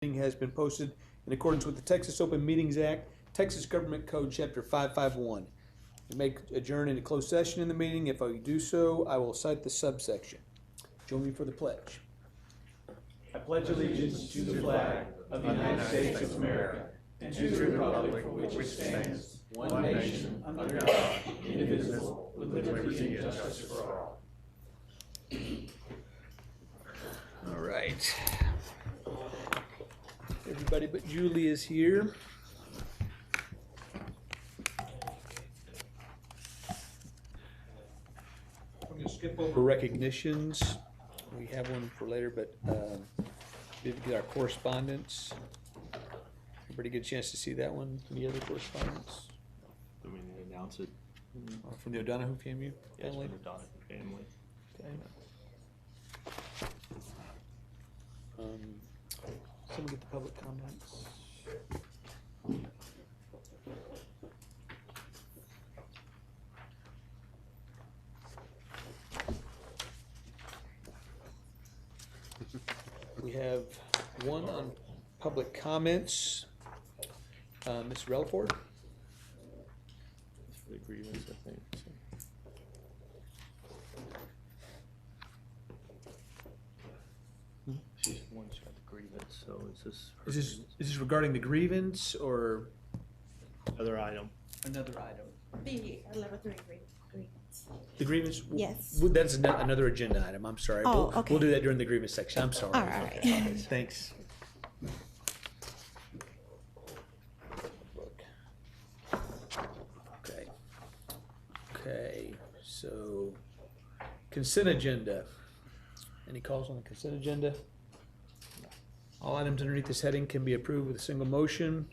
Meeting has been posted in accordance with the Texas Open Meetings Act, Texas Government Code, Chapter 551. You may adjourn into closed session in the meeting. If I do so, I will cite the subsection. Join me for the pledge. I pledge allegiance to the flag of the United States of America and to the republic for which it stands, one nation, under God, indivisible, with liberty and justice for all. All right. Everybody but Julie is here. I'm going to skip over recognitions. We have one for later, but we did get our correspondence. Everybody get a chance to see that one? Any other correspondence? Do we need to announce it? From the O'Donoghue family? Yes, from the O'Donoghue family. Okay. Someone get the public comments. We have one on public comments. Ms. Relaford? It's for the grievance, I think. So. She's the one who's got the grievance, so is this her Is this regarding the grievance or other item? another item? The 11-3 grievance. The grievance? Yes. That's another agenda item, I'm sorry. Oh, okay. We'll do that during the grievance section, I'm sorry. All right. Okay, thanks. Okay, so consent agenda. Any calls on the consent agenda? All items underneath this heading can be approved with a single motion.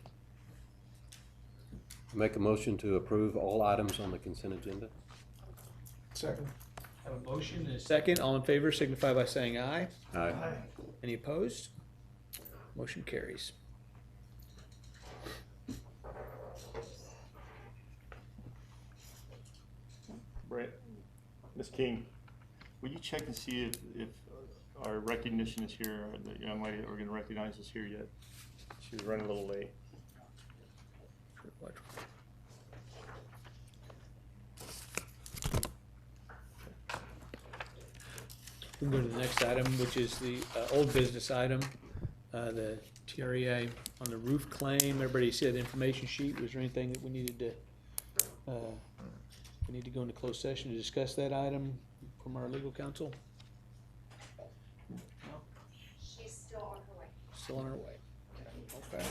Make a motion to approve all items on the consent agenda. Second. Have a motion and a second. All in favor signify by saying aye. Aye. Any opposed? Motion carries. Brett, Ms. King, will you check and see if our recognition is here, or the young lady that we're going to recognize is here yet? She was running a little late. We can go to the next item, which is the old business item, the TREA on the roof claim. Everybody see that information sheet? Was there anything that we needed to, we need to go into closed session to discuss that item from our legal counsel? She's still on her way. Still on our way. Okay.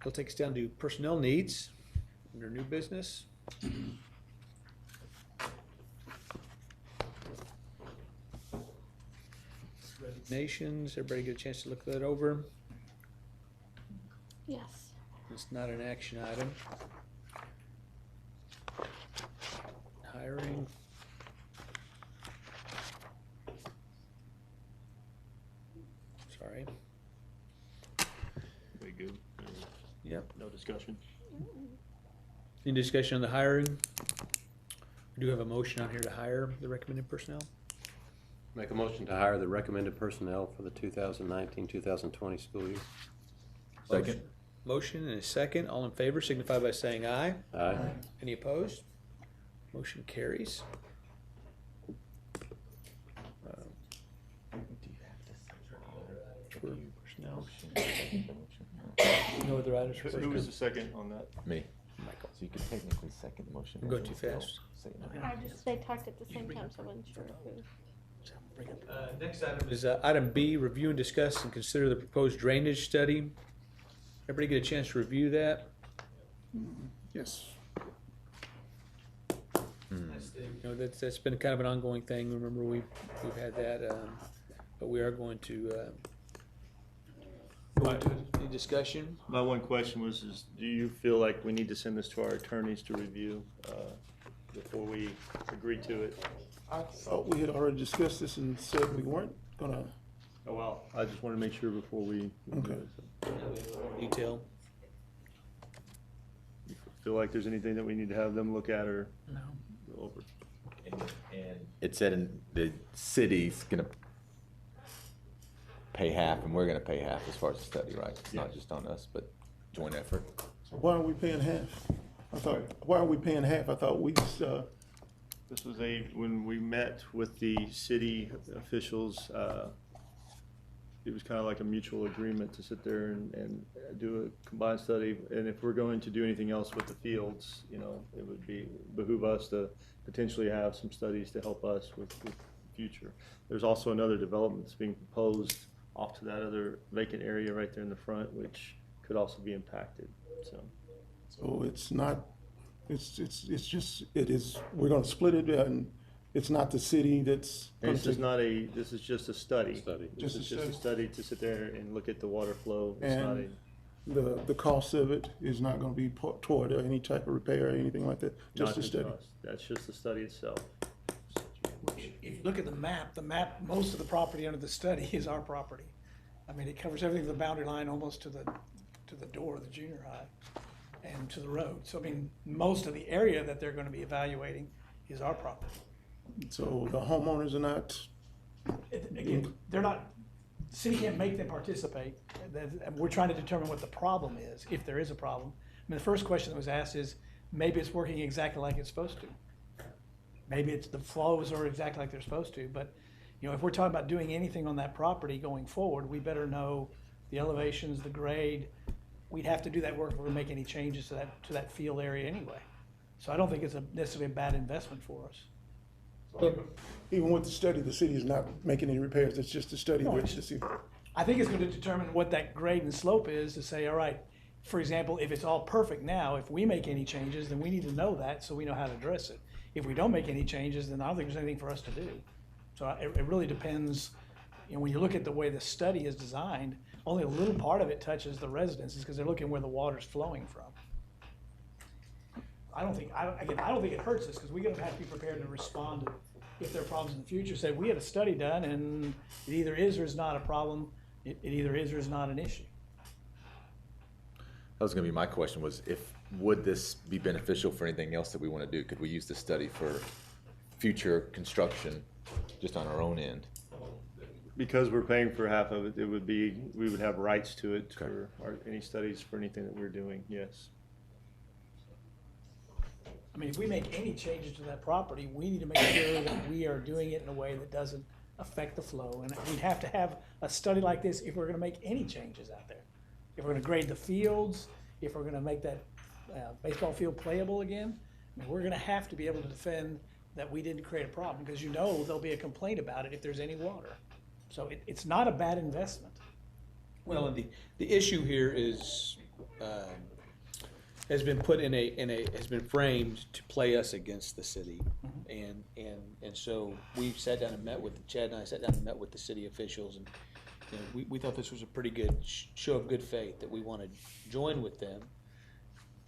It'll take us down to personnel needs under new business. Resignations, everybody get a chance to look that over. Yes. It's not an action item. Hiring. Sorry. Very good. Yep. No discussion. Any discussion on the hiring? We do have a motion on here to hire the recommended personnel. Make a motion to hire the recommended personnel for the 2019-2020 school year. Second. Motion and a second. All in favor signify by saying aye. Aye. Any opposed? Motion carries. For personnel. No other items for Who was the personnel? second on that? Me. Michael. So you could technically second the motion. I'm going too fast. They talked at the same time, so I wasn't sure who. Next item is item B, review and discuss and consider the proposed drainage study. Everybody get a chance to review that? Yes. That's been kind of an ongoing thing. Remember, we've had that, but we are going to go into any discussion. My one question was, do you feel like we need to send this to our attorneys to review before we agree to it? I thought we had already discussed this and said we weren't gonna. Oh, well, I just want to make sure before we do Okay. it. So. Detail. You feel like there's anything that we need to have them look at or No. go over? And it said the city's gonna pay half, and we're gonna pay half as far as the study, right? It's not just on us, but joint effort. So why are we paying half? Why are we paying half? I thought we, This was when we met with the city officials, it was kind of like a mutual agreement to sit there and do a combined study. And if we're going to do anything else with the fields, you know, it would behoove us to potentially have some studies to help us with the future. There's also another development that's being proposed off to that other vacant area right there in the front, which could also be impacted, so. so it's not, it's just, it is, we're gonna split it, and it's not the city that's. gonna This is take- not this is just a study. Study. This is just a study to sit there and look at the water flow. It's And not a. the cost of it is not gonna be toward any type of repair or anything like that, Not just a the study. cost. That's just the study itself. If you look at the map, most of the property under the study is our property. I mean, it covers everything to the boundary line, almost to the door of the junior high and to the road. So, I mean, most of the area that they're gonna be evaluating is our property. So the homeowners are not, Again, they're not, the city can't make them participate. We're trying to determine what the problem is, if there is a problem. I mean, the first question that was asked is, maybe it's working exactly like it's supposed to. Maybe it's the flows are exactly like they're supposed to, but, you know, if we're talking about doing anything on that property going forward, we better know the elevations, the grade. We'd have to do that work if we're gonna make any changes to that field area anyway. So I don't think it's necessarily a bad investment for us. even with the study, the city is not making any repairs, it's just a study No, which to see. I think it's going to determine what that grade and slope is to say, all right, for example, if it's all perfect now, if we make any changes, then we need to know that so we know how to address it. If we don't make any changes, then I don't think there's anything for us to do. So it really depends, you know, when you look at the way the study is designed, only a little part of it touches the residences because they're looking where the water's flowing from. I don't think it hurts us because we're gonna have to be prepared to respond to if there are problems in the future. Say, we had a study done and it either is or is not a problem. It either is or is not an issue. That was gonna be my question, was would this be beneficial for anything else that we wanna do? Could we use the study for future construction just on our own end? Because we're paying for half of it, we would have rights to it for any studies for anything that we're doing, yes. I mean, if we make any changes to that property, we need to make sure that we are doing it in a way that doesn't affect the flow. And we'd have to have a study like this if we're gonna make any changes out there. If we're gonna grade the fields, if we're gonna make that baseball field playable again, I mean, we're gonna have to be able to defend that we didn't create a problem, because you know there'll be a complaint about it if there's any water. So it's not a bad investment. Well, and the issue here is, has been put has been framed to play us against the city. And so we sat down and met with, Chad and I sat down and met with the city officials, and, you know, we thought this was a pretty good show of good faith, that we want to join with them.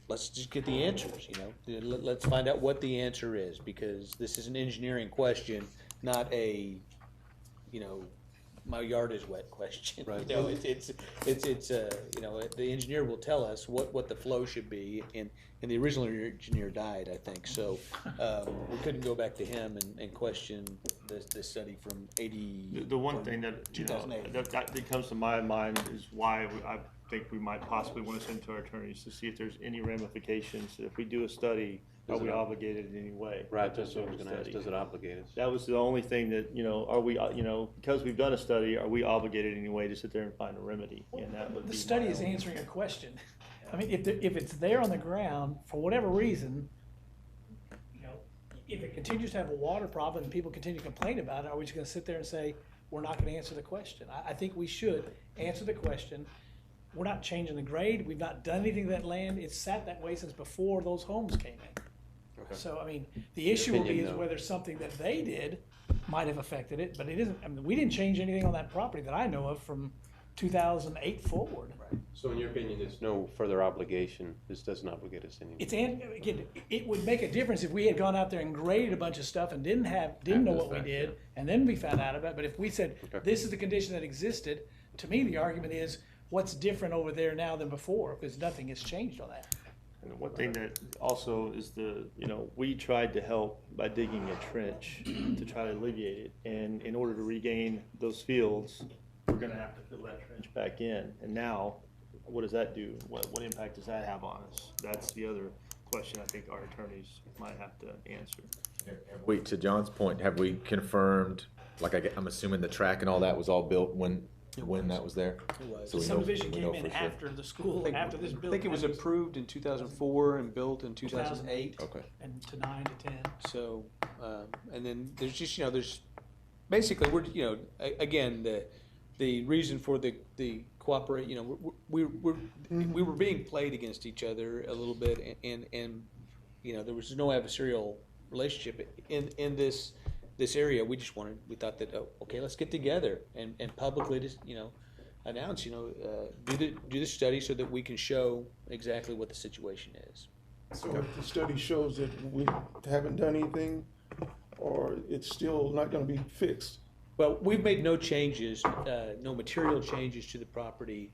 Let's just get the answers, you know, let's find out what the answer is, because this is an engineering question, not a, you know, my yard is wet question. Right. You know, it's you know, the engineer will tell us what the flow should be, and the original engineer died, I think, so we couldn't go back to him and question the study from 80. The one thing that, you know, 2008. that comes to my mind is why I think we might possibly want to send to our attorneys to see if there's any ramifications. If we do a study, are we obligated in any way? Right, that's what I was gonna ask, does it obligate us? That was the only thing that, you know, are we, you know, because we've done a study, are we obligated in any way to sit there and find a remedy? And that would be The study my is only- answering a question. I mean, if it's there on the ground, for whatever reason, you know, if it continues to have a water problem and people continue to complain about it, are we just gonna sit there and say, we're not gonna answer the question? I think we should answer the question. We're not changing the grade, we've not done anything to that land, it's sat that way since before those homes came in. So, I mean, the issue will be Opinion, is though. whether something that they did might have affected it, but it isn't, I mean, we didn't change anything on that property that I know of from 2008 forward. So in your opinion, there's no further obligation, this doesn't obligate us anymore? Again, it would make a difference if we had gone out there and graded a bunch of stuff and didn't know what we did, and then we found out about it. But if we said, Okay. this is the condition that existed, to me, the argument is, what's different over there now than before? Because nothing has changed on that. And one thing that also is you know, we tried to help by digging a trench to try to alleviate it. And in order to regain those fields, we're gonna have to fill that trench back in. And now, what does that do? What impact does that have on us? That's the other question I think our attorneys might have to answer. Wait, to John's point, have we confirmed, like, I'm assuming the track and all that was all built when that was there? It was. So The we know- subdivision we came know in for sure. after the school, after this I building. think it was approved in 2004 and built in 2008. Okay. And to 9 to 10. So, and then there's just, there's, basically, again, the reason for the cooperate, we were being played against each other a little bit, and there was no adversarial relationship in this area. We thought that, okay, let's get together and publicly just, announce, do the study so that we can show exactly what the situation is. So if the study shows that we haven't done anything, or it's still not gonna be fixed? Well, we've made no changes, no material changes to the property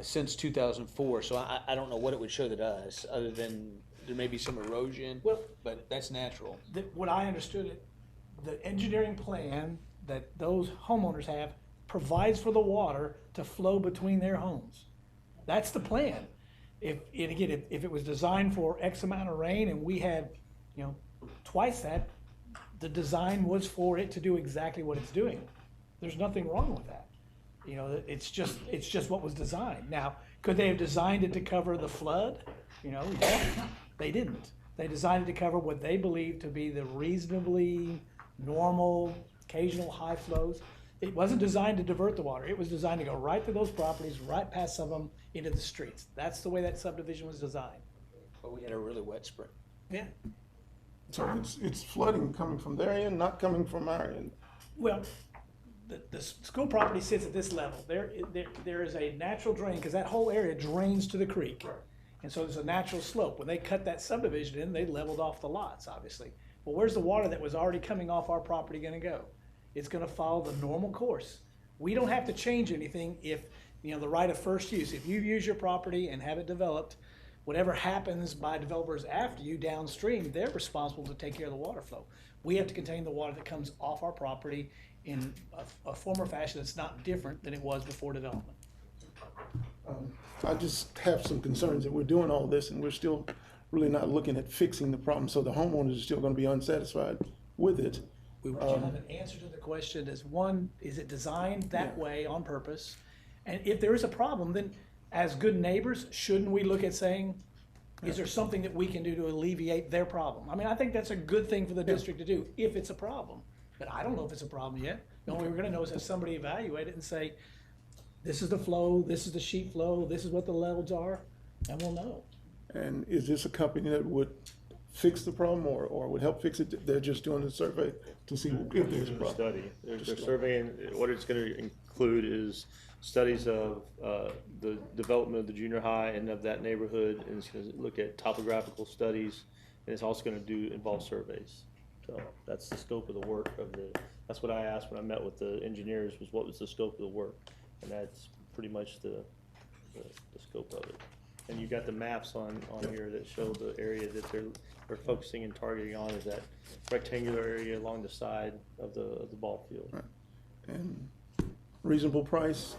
since 2004, so I don't know what it would show to us, other than there may be some erosion, Well- but that's natural. What I understood it, the engineering plan that those homeowners have provides for the water to flow between their homes. That's the plan. If it was designed for X amount of rain and we had, twice that, the design was for it to do exactly what it's doing. There's nothing wrong with that. It's just what was designed. Now, could they have designed it to cover the flood? Yeah, they didn't. They designed it to cover what they believed to be the reasonably normal, occasional high flows. It wasn't designed to divert the water. It was designed to go right through those properties, right past some of them, into the streets. That's the way that subdivision was designed. But we had a really wet spring. Yeah. So it's flooding coming from their end, not coming from our end. Well, the school property sits at this level. There is a natural drain, because that whole area drains to the creek. And so there's a natural slope. When they cut that subdivision in, they leveled off the lots, obviously. Well, where's the water that was already coming off our property gonna go? It's gonna follow the normal course. We don't have to change anything if, the right of first use, if you use your property and have it developed, whatever happens by developers after you downstream, they're responsible to take care of the water flow. We have to contain the water that comes off our property in a form or fashion that's not different than it was before development. I just have some concerns that we're doing all this and we're still really not looking at fixing the problem, so the homeowners are still gonna be unsatisfied with it. We would have an answer to the question is, one, is it designed that way on purpose? And if there is a problem, then as good neighbors, shouldn't we look at saying, is there something that we can do to alleviate their problem? I mean, I think that's a good thing for the district to do, if it's a problem. But I don't know if it's a problem yet. The only way we're gonna know is have somebody evaluate it and say, this is the flow, this is the sheet flow, this is what the levels are, and we'll know. And is this a company that would fix the problem or would help fix it? They're just doing a survey to see if there's a Doing a problem. study. They're surveying, what it's gonna include is studies of the development of the junior high and of that neighborhood, and it's gonna look at topographical studies, and it's also gonna involve surveys. So that's the scope of the work that's what I asked when I met with the engineers, was what was the scope of the work? And that's pretty much the scope of it. And you got the maps on here that show the area that they're focusing and targeting on, is that rectangular area along the side of the ball field. Right. And reasonable price?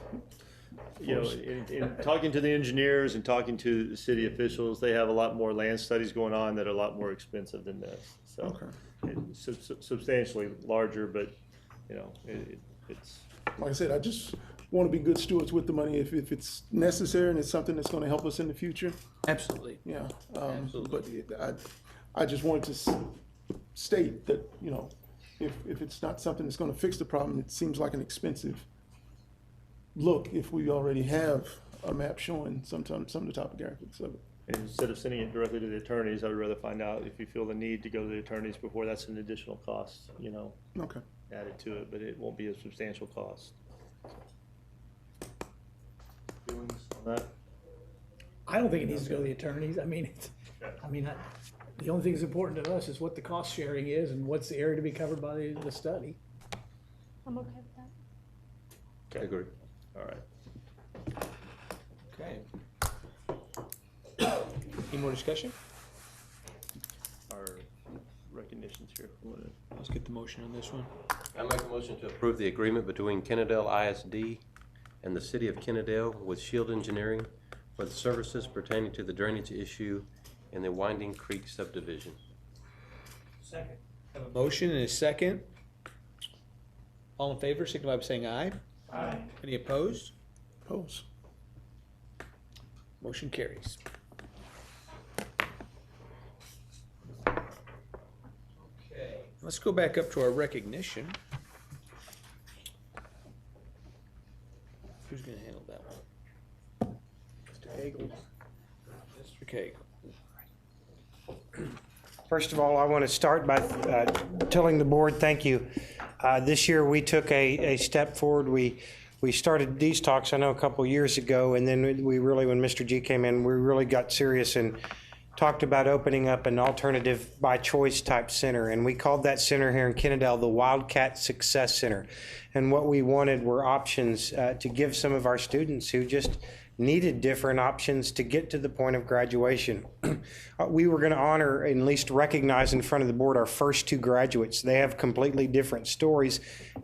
In talking to the engineers and talking to the city officials, they have a lot more land studies going on that are a lot more expensive than this. So Okay. it's substantially larger, but it's. Like I said, I just want to be good stewards with the money. If it's necessary and it's something that's going to help us in the future, Absolutely. yeah. Absolutely. But I just wanted to state that, if it's not something that's going to fix the problem, it seems like an expensive look if we already have a map showing some of the topographics of it. And instead of sending it directly to the attorneys, I would rather find out if you feel the need to go to the attorneys before that's an additional cost, Okay. added to it, but it won't be a substantial cost. Feelings on that? I don't think it needs to go to the attorneys. I mean, the only thing that's important to us is what the cost sharing is and what's the area to be covered by the study. I'm okay with that. Okay. Agree. All right. Okay. Any more discussion? Our recognitions here. Let's get the motion on this one. I make a motion to approve the agreement between Kennedale ISD and the City of Kennedale with Shield Engineering for the services pertaining to the drainage issue in the Winding Creek subdivision. Second. Have a motion and a second. All in favor, signify by saying aye. Aye. Any opposed? Opposed. Motion carries. Okay, let's go back up to our recognition. Who's gonna handle that one? Mr. Cagle. Mr. Cagle. First of all, I want to start by telling the board thank you. This year, we took a step forward. We started these talks, I know, a couple years ago, and then we really, when Mr. G came in, we really got serious and talked about opening up an alternative by choice type center. And we called that center here in Kennedale the Wildcat Success Center. And what we wanted were options to give some of our students who just needed different options to get to the point of graduation. We were going to honor and at least recognize in front of the board our first two graduates. They have completely different stories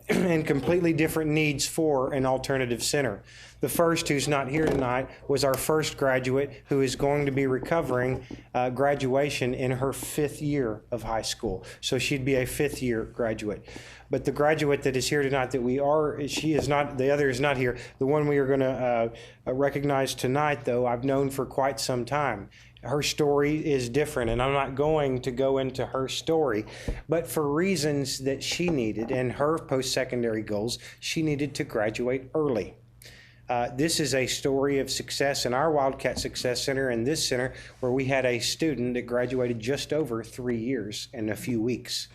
and completely different needs for an alternative center. The first, who's not here tonight, was our first graduate who is going to be recovering graduation in her 5th year of high school. So she'd be a 5th year graduate. But the graduate that is here tonight she is not, the other is not here. The one we are going to recognize tonight, though, I've known for quite some time. Her story is different, and I'm not going to go into her story, but for reasons that she needed and her post-secondary goals, she needed to graduate early. This is a story of success in our Wildcat Success Center and this center, where we had a student that graduated just over 3 years in a few weeks.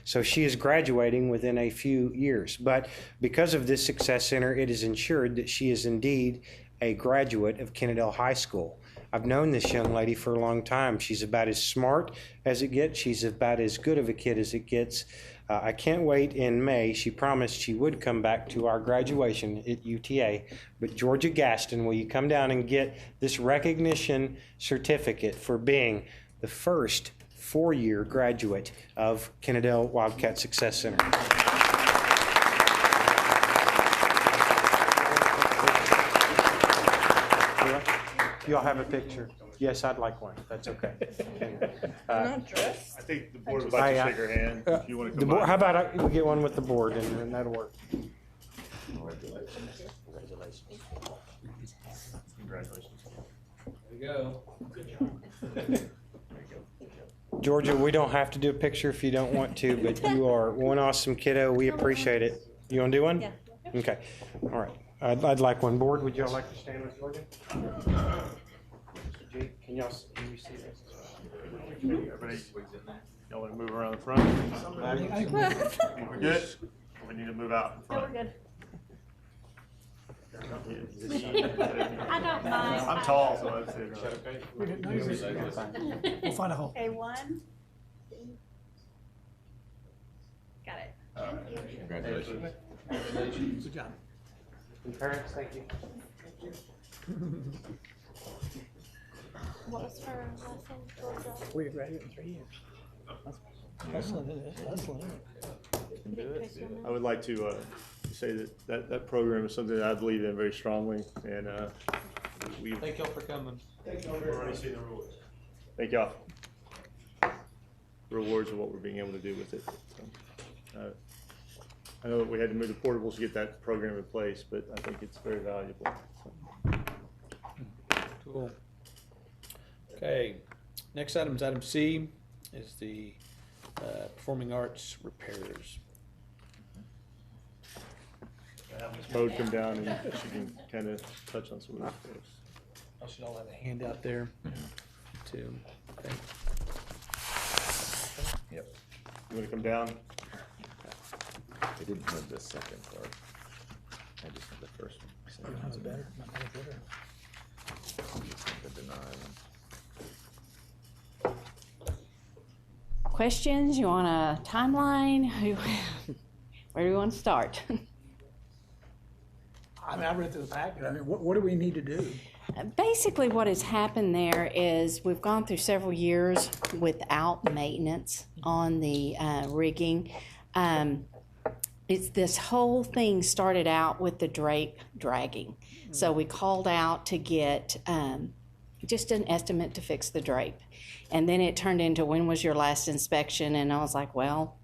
So she is graduating within a few years. But because of this Success Center, it is ensured that she is indeed a graduate of Kennedale High School. I've known this young lady for a long time. She's about as smart as it gets. She's about as good of a kid as it gets. I can't wait in May. She promised she would come back to our graduation at UTA. But Georgia Gaston, will you come down and get this recognition certificate for being the first 4-year graduate of Kennedale Wildcat Success Center. You all have a picture? Yes, I'd like one. That's okay. I think the board would like to shake her hand if you want to come by. How about we get one with the board, and that'll work. Congratulations. There you go. Georgia, we don't have to do a picture if you don't want to, but you are one awesome kiddo. We appreciate it. You want to do one? Yeah. Okay. All right. I'd like one. Board, would y'all like to stand with Georgia? Mr. G, can you see this? Everybody, y'all want to move around the front? We're good? We need to move out in No, front. we're good. I don't mind. I'm tall, so I'd say. We're good. No, you're good. We'll find a hole. Okay, 1. Got it. Congratulations. Good job. And parents, thank you. What was her last name? Georgia? We graduated in 3 years. Hustling, isn't it? Hustling, isn't it? Big picture I now. would like to say that program is something that I believe in very strongly, and we've Thank y'all for coming. already seen the rewards. Thank y'all. The rewards of what we're being able to do with it. So, I know that we had to move the portables to get that program in place, but I think it's very valuable. So, Cool. Okay, next item is item C, is the performing arts repairs. have Ms. Mode come down and she can kind of touch on some of those things. I should all have a handout there too. Okay. Yep. You want to come down? They didn't have the second part. I just had the first one. Second one's Better, not better. the deny one. Questions? You want a timeline? Where do we want to start? I mean, I read through the packet. I mean, what do we need to do? Basically, what has happened there is we've gone through several years without maintenance on the rigging. this whole thing started out with the drape dragging. So we called out to get just an estimate to fix the drape. And then it turned into, when was your last inspection? And I was like, well,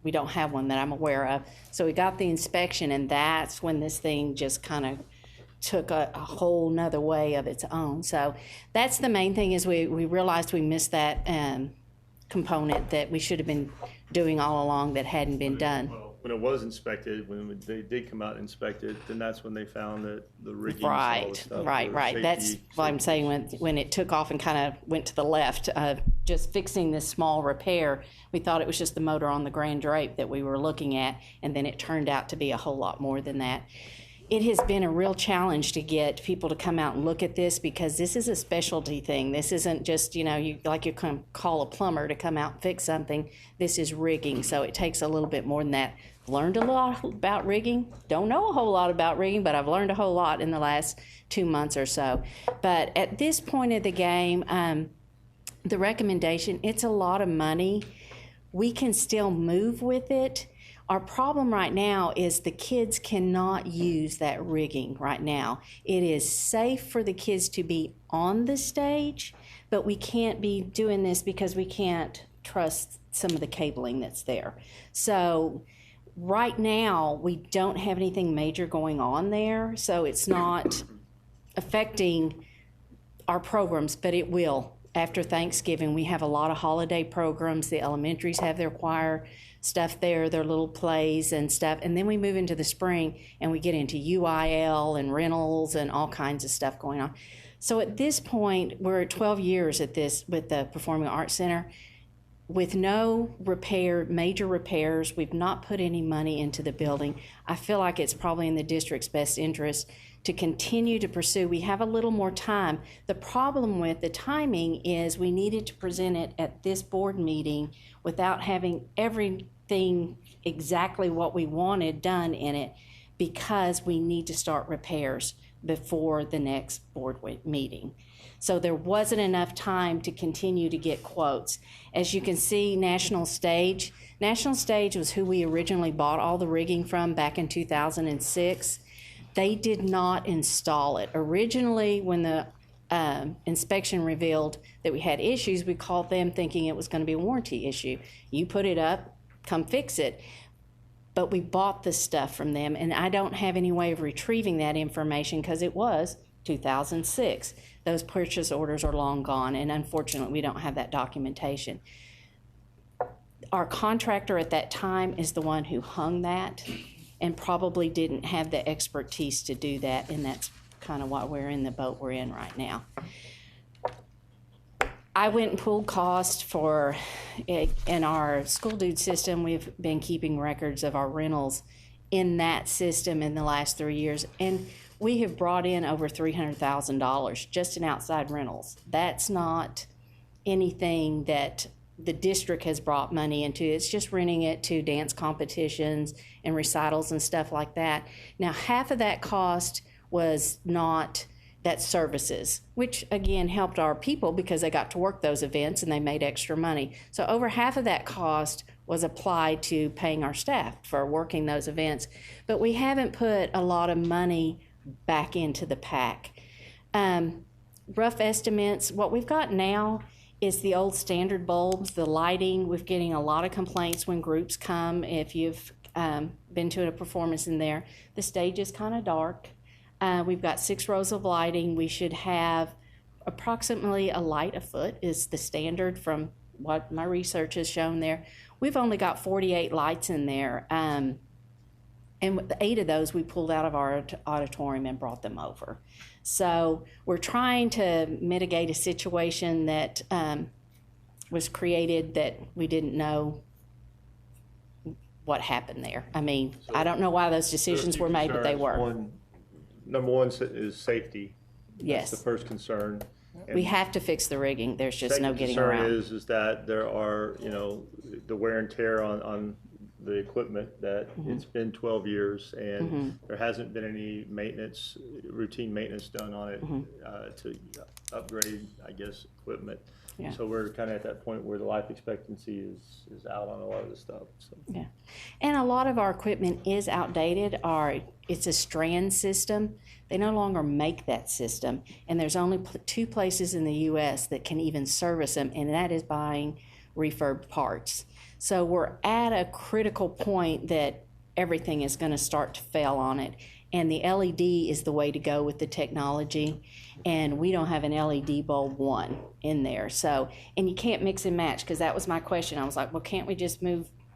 we don't have one that I'm aware of. So we got the inspection, and that's when this thing just kind of took a whole nother way of its own. So that's the main thing, is we realized we missed that component that we should have been doing all along that hadn't been done. Well, when it was inspected, when they did come out and inspect it, then that's when they found that the rigging, all the Right, stuff. right. That's what I'm saying, when it took off and kind of went to the left, just fixing this small repair, we thought it was just the motor on the grand drape that we were looking at, and then it turned out to be a whole lot more than that. It has been a real challenge to get people to come out and look at this, because this is a specialty thing. This isn't just, you can call a plumber to come out and fix something. This is rigging, so it takes a little bit more than that. Learned a lot about rigging. Don't know a whole lot about rigging, but I've learned a whole lot in the last 2 months or so. But at this point of the game, the recommendation, it's a lot of money. We can still move with it. Our problem right now is the kids cannot use that rigging right now. It is safe for the kids to be on the stage, but we can't be doing this because we can't trust some of the cabling that's there. So right now, we don't have anything major going on there, so it's not affecting our programs, but it will. After Thanksgiving, we have a lot of holiday programs. The elementaries have their choir stuff there, their little plays and stuff. And then we move into the spring and we get into UIL and rentals and all kinds of stuff going on. So at this point, we're at 12 years at this with the Performing Arts Center. With no major repairs, we've not put any money into the building. I feel like it's probably in the district's best interest to continue to pursue. We have a little more time. The problem with the timing is we needed to present it at this board meeting without having everything exactly what we wanted done in it, because we need to start repairs before the next board meeting. So there wasn't enough time to continue to get quotes. As you can see, National Stage was who we originally bought all the rigging from back in 2006. They did not install it. Originally, when the inspection revealed that we had issues, we called them thinking it was going to be a warranty issue. You put it up, come fix it. But we bought the stuff from them, and I don't have any way of retrieving that information because it was 2006. Those purchase orders are long gone, and unfortunately, we don't have that documentation. Our contractor at that time is the one who hung that and probably didn't have the expertise to do that, and that's kind of what we're in the boat we're in right now. I went and pulled cost for, in our school dude system, we've been keeping records of our rentals in that system in the last 3 years, and we have brought in over $300,000 just in outside rentals. That's not anything that the district has brought money into. It's just renting it to dance competitions and recitals and stuff like that. Now, half of that cost was not that services, which again helped our people because they got to work those events and they made extra money. So over half of that cost was applied to paying our staff for working those events. But we haven't put a lot of money back into the PAC. Rough estimates, what we've got now is the old standard bulbs, the lighting. We're getting a lot of complaints when groups come. If you've been to a performance in there, the stage is kind of dark. We've got 6 rows of lighting. We should have approximately a light a foot is the standard from what my research has shown there. We've only got 48 lights in there. And 8 of those we pulled out of our auditorium and brought them over. So we're trying to mitigate a situation that was created that we didn't know what happened there. I mean, so I don't know why those decisions were made, but they were. Number one is safety. Yes. That's the first concern. And we have to fix the rigging. There's just no getting around. Second concern is that there are, the wear and tear on the equipment that it's been 12 years and there hasn't been any maintenance, routine maintenance done on it to upgrade, I guess, equipment. Yeah. So we're kind of at that point where the life expectancy is out on a lot of this stuff. So. Yeah, and a lot of our equipment is outdated. It's a strand system. They no longer make that system, and there's only two places in the U.S. that can even service them, and that is buying refurbed parts. So we're at a critical point that everything is going to start to fail on it, and the LED is the way to go with the technology, and we don't have an LED bulb one in there. So, and you can't mix and match, because that was my question. I was like, well, can't we just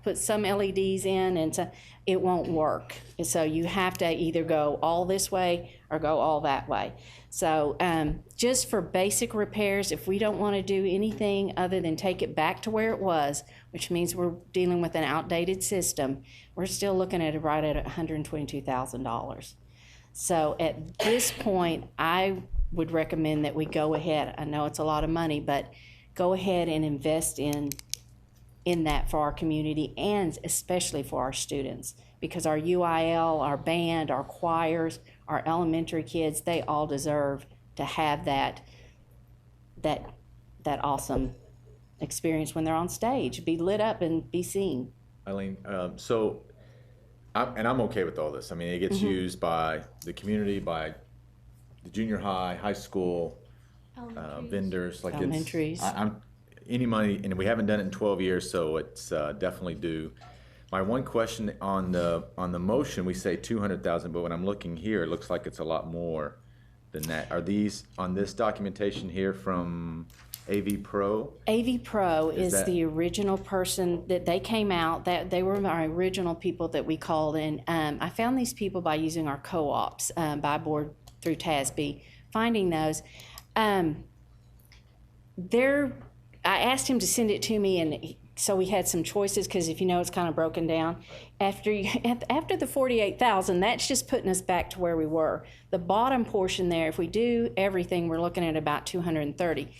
put some LEDs in, and so it won't work. And so you have to either go all this way or go all that way. So just for basic repairs, if we don't want to do anything other than take it back to where it was, which means we're dealing with an outdated system, we're still looking at it right at $122,000. So at this point, I would recommend that we go ahead. I know it's a lot of money, but go ahead and invest in that for our community and especially for our students, because our UIL, our band, our choirs, our elementary kids, they all deserve to have that awesome experience when they're on stage, be lit up and be seen. Eileen, I'm okay with all this. I mean, it gets used by the community, by the junior high, high school, vendors. Like Elementaries. I'm any money, and we haven't done it in 12 years, so it's definitely due. My one question on the motion, we say 200,000, but when I'm looking here, it looks like it's a lot more than that. Are these on this documentation here from AV Pro? AV Pro is that the original person that they came out, that they were our original people that we called in. I found these people by using our co-ops, by board through TASB, finding those. I asked him to send it to me, and so we had some choices, because if you know, it's kind of broken down. After the 48,000, that's just putting us back to where we were. The bottom portion there, if we do everything, we're looking at about 230.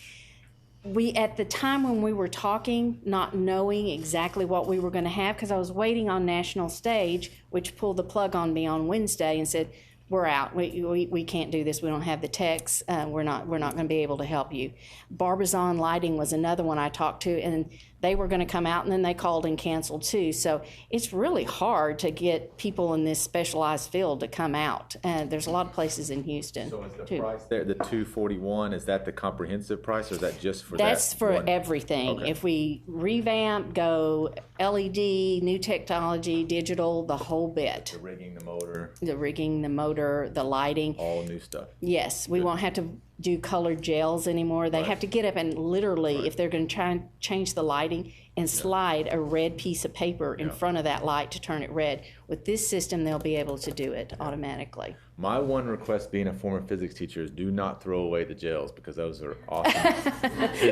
We, at the time when we were talking, not knowing exactly what we were going to have, because I was waiting on National Stage, which pulled the plug on me on Wednesday and said, we're out. We can't do this. We don't have the techs. We're not going to be able to help you. Barbizon Lighting was another one I talked to, and they were going to come out, and then they called and canceled too. So it's really hard to get people in this specialized field to come out. There's a lot of places in Houston. So is the too. price there, the 241, is that the comprehensive price, or is that just for That's that for one? everything. Okay. If we revamp, go LED, new technology, digital, the whole bit. The rigging, the motor, The rigging, the motor, the lighting. all new stuff. Yes, we won't have to do colored gels anymore. They have to get up and literally, if they're going to try and change the lighting, and slide a red piece of paper in front of that light to turn it red. With this system, they'll be able to do it automatically. My one request, being a former physics teacher, is do not throw away the gels, because those are awesome.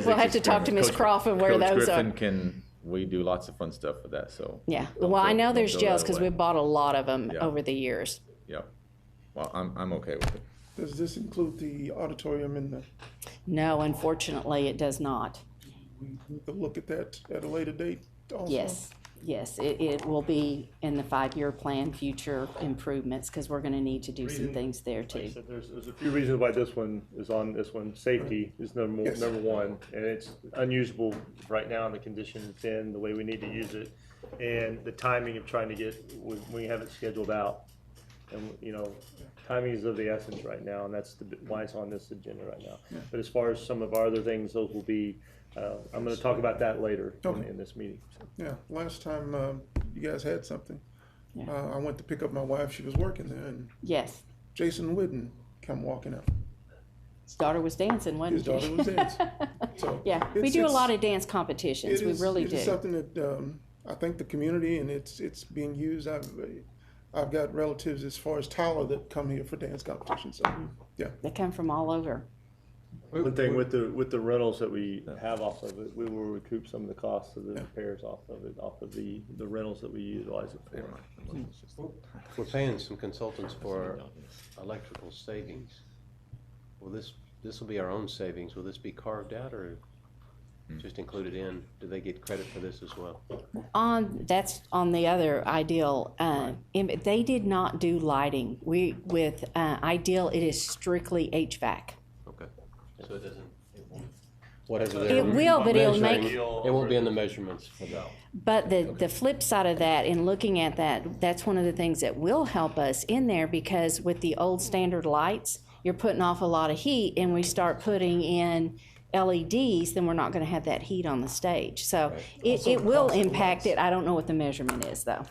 We'll have to talk to Ms. Crawford where those are. We do lots of fun stuff with that, so. Yeah, don't well, I throw- know don't there's throw gels that because away. we bought a lot of them Yeah. over the years. Yeah, well, I'm okay with it. Does this include the auditorium and the, No, unfortunately, it does not. we could look at that at a later date also? Yes, it will be in the 5-year plan, future improvements, because we're going to need to do some things there Like I too. said, there's a few reasons why this one is on this one. Safety is number one, and it's unusable right now in the condition it's in, the way we need to use it, and the timing of trying to get, when we have it scheduled out. And, you know, timing is of the essence right now, and that's why it's on this agenda right now. But as far as some of our other things, those will be, I'm gonna talk about that later in this meeting. So. Yeah, last time you guys had something, Yeah. I went to pick up my wife, she was working there, and Yes, Jason Whidden come walking out. his daughter was dancing, wasn't His she? daughter was dancing. So Yeah, we it's- do a it's- lot of dance competitions, we really It is do. something that I think the community, and it's being used. I've got relatives as far as Tyler that come here for dance competitions. So yeah, They come from all over. One thing with the rentals that we have off of it, we will recoup some of the costs of the repairs off of the rentals that we utilize it for. We're paying some consultants for electrical savings. Will this will be our own savings. Will this be carved out, or just included in, do they get credit for this as well? That's on the other Ideal. They did not do lighting. With Ideal, it is strictly HVAC. Okay, so it doesn't, whatever It they're will, but it'll measuring, make. it won't be in the measurements for that. But the flip side of that, in looking at that, that's one of the things that will help us in there, because with the old standard lights, you're putting off a lot of heat, and we start putting in LEDs, then we're not gonna have that heat on the stage. So it will impact it. I don't know what the measurement is, though.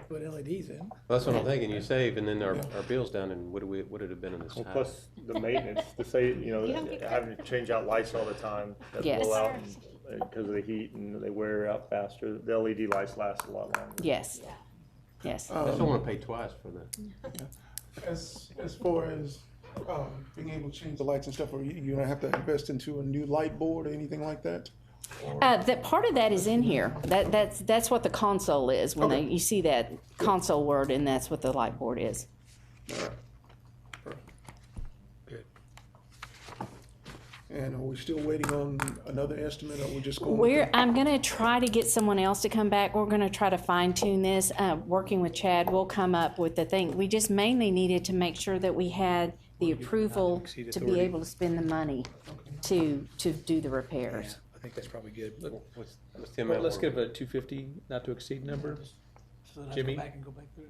Put LEDs in. Well, that's what I'm thinking, you save, and then our bill's down, and what would it have been in this Well, time? plus the maintenance, to say, You don't get having to change out lights all the time, that Yes. blow out because of the heat and they wear out faster. The LED lights last a lot longer. Yes. Yes. I just don't wanna pay twice for that. As far as being able to change the lights and stuff, are you gonna have to invest into a new light board or anything like that? That part of that is in here. That's what the console is. When Okay. you see that console word, and that's what the light board is. And are we still waiting on another estimate, or are we just going? with I'm gonna try to get someone else to come back. We're gonna try to fine tune this. Working with Chad, we'll come up with the thing. We just mainly needed to make sure that we had the approval exceed to be authority. able to spend the money to do the Yeah, repairs. I think that's probably good. What's the Well, amount? let's we're- give a 250 not to exceed number. So then I Jimmy? go back and go back through.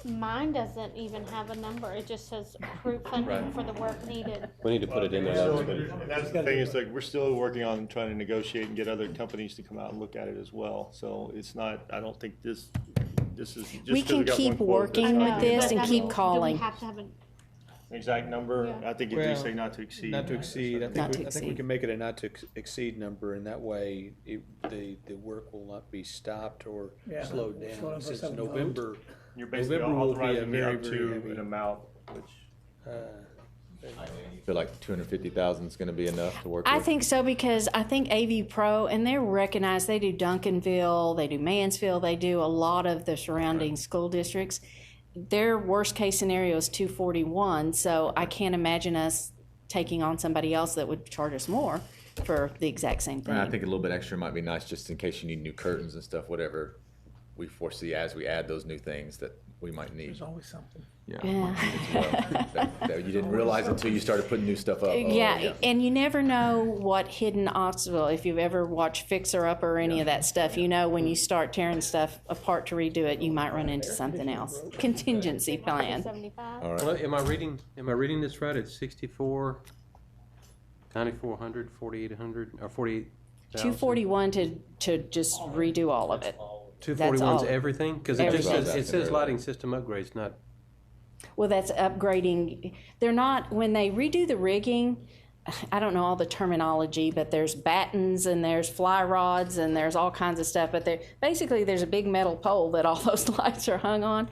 Mine doesn't even have a number, it just says approved funding Right. for the work needed. We need to put it in there. So, that's good. and that's the thing, is like, we're still working on trying to negotiate and get other companies to come out and look at it as well. So it's not, I don't think this is just We 'cause can got keep one quote, working that's with not this But and I keep mean, calling. Do we have to have an an exact number. Yeah. I think if Well, they say not to exceed. Not to exceed. I Not think to I think we exceed. can make it a not to exceed number, and that way the work will not be stopped or Yeah. slowed Slow down. down for Since something November, You're basically November will be a authorizing me very, up very to heavy- an amount, which. I feel like 250,000 is gonna be enough to work with. I think so, because I think AV Pro, and they're recognized, they do Duncanville, they do Mansfield, they do a lot of the surrounding school districts. Their worst case scenario is 241, so I can't imagine us taking on somebody else that would charge us more for the exact same thing. I think a little bit extra might be nice, just in case you need new curtains and stuff, whatever we foresee as we add those new things that we might need. There's always something. Yeah. Yeah. That you didn't realize until you started putting new stuff up. Oh, Yeah, and you never know what hidden obstacle, if you've ever watched Fixer Up or any of that stuff, you know when you start tearing stuff apart to redo it, you might run into something else. Contingency plan. 75? All right. Well, am I reading this right? It's 64, 9,400, 4,800, or 48,000? 241 to just redo all of it. 241's all. everything? Because it just Everything. says, it says lighting system upgrades, not, Well, that's upgrading. They're not, when they redo the rigging, I don't know all the terminology, but there's battens and there's fly rods and there's all kinds of stuff. But basically there's a big metal pole that all those lights are hung on.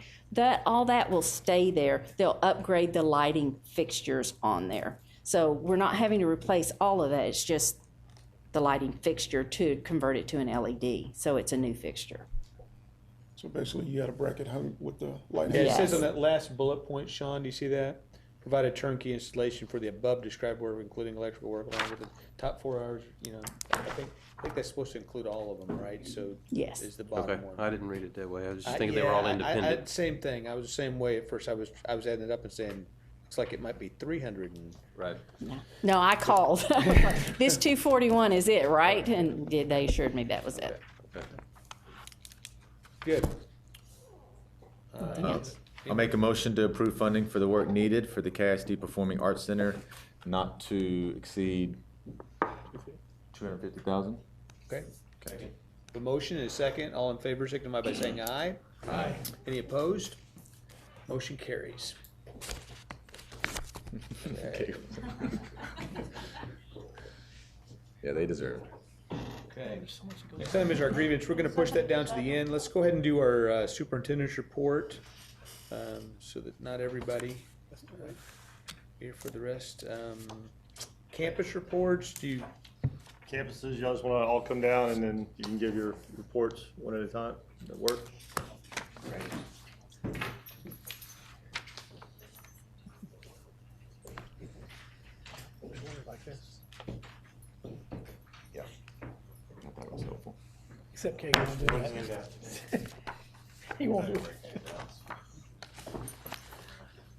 All that will stay there. They'll upgrade the lighting fixtures on there. So we're not having to replace all of that. It's just the lighting fixture to convert it to an LED. So it's a new fixture. So basically, you got a bracket hung with the light. Yeah, it Yes. says on that last bullet point, Sean, do you see that? Provide a turnkey installation for the above described work, including electrical work, along with the top 4 hours. I think that's supposed to include all of them, right? So Yes. is the okay, bottom one. I didn't read it that way. I was just thinking they were all independent. Same thing. I was the same way at first. I was adding it up and saying, looks like it might be 300 and. Right. No, I called. This 241 is it, right? And they assured me that was it. Good. I'll make a motion to approve funding for the work needed for the KISD Performing Arts Center, not to exceed 250,000. Okay. The motion is second. All in favor, signify by saying aye. Aye. Any opposed? Motion carries. Okay. Yeah, they deserve it. Okay. Next item is our grievance. We're gonna push that down to the end. Let's go ahead and do our superintendent's report, so that not everybody here for the rest. Campus reports, Campuses, y'all just wanna all come down and then you can give your reports one at a time at work? Except Kate won't do that. He won't do it.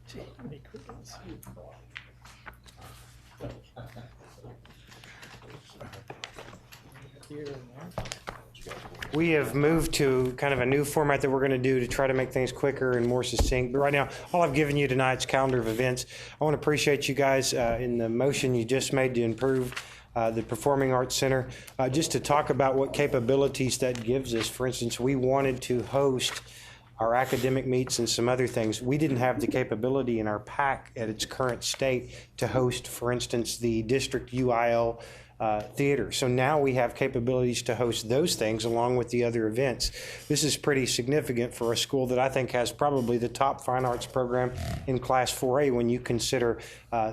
Gee, how many crickets? Here and there. We have moved to kind of a new format that we're going to do to try to make things quicker and more succinct. But right now, all I've given you tonight's calendar of events. I want to appreciate you guys in the motion you just made to improve the Performing Arts Center. Just to talk about what capabilities that gives us. For instance, we wanted to host our academic meets and some other things. We didn't have the capability in our PAC at its current state to host, for instance, the district UIL theater. So now we have capabilities to host those things along with the other events. This is pretty significant for a school that I think has probably the top fine arts program in Class 4A when you consider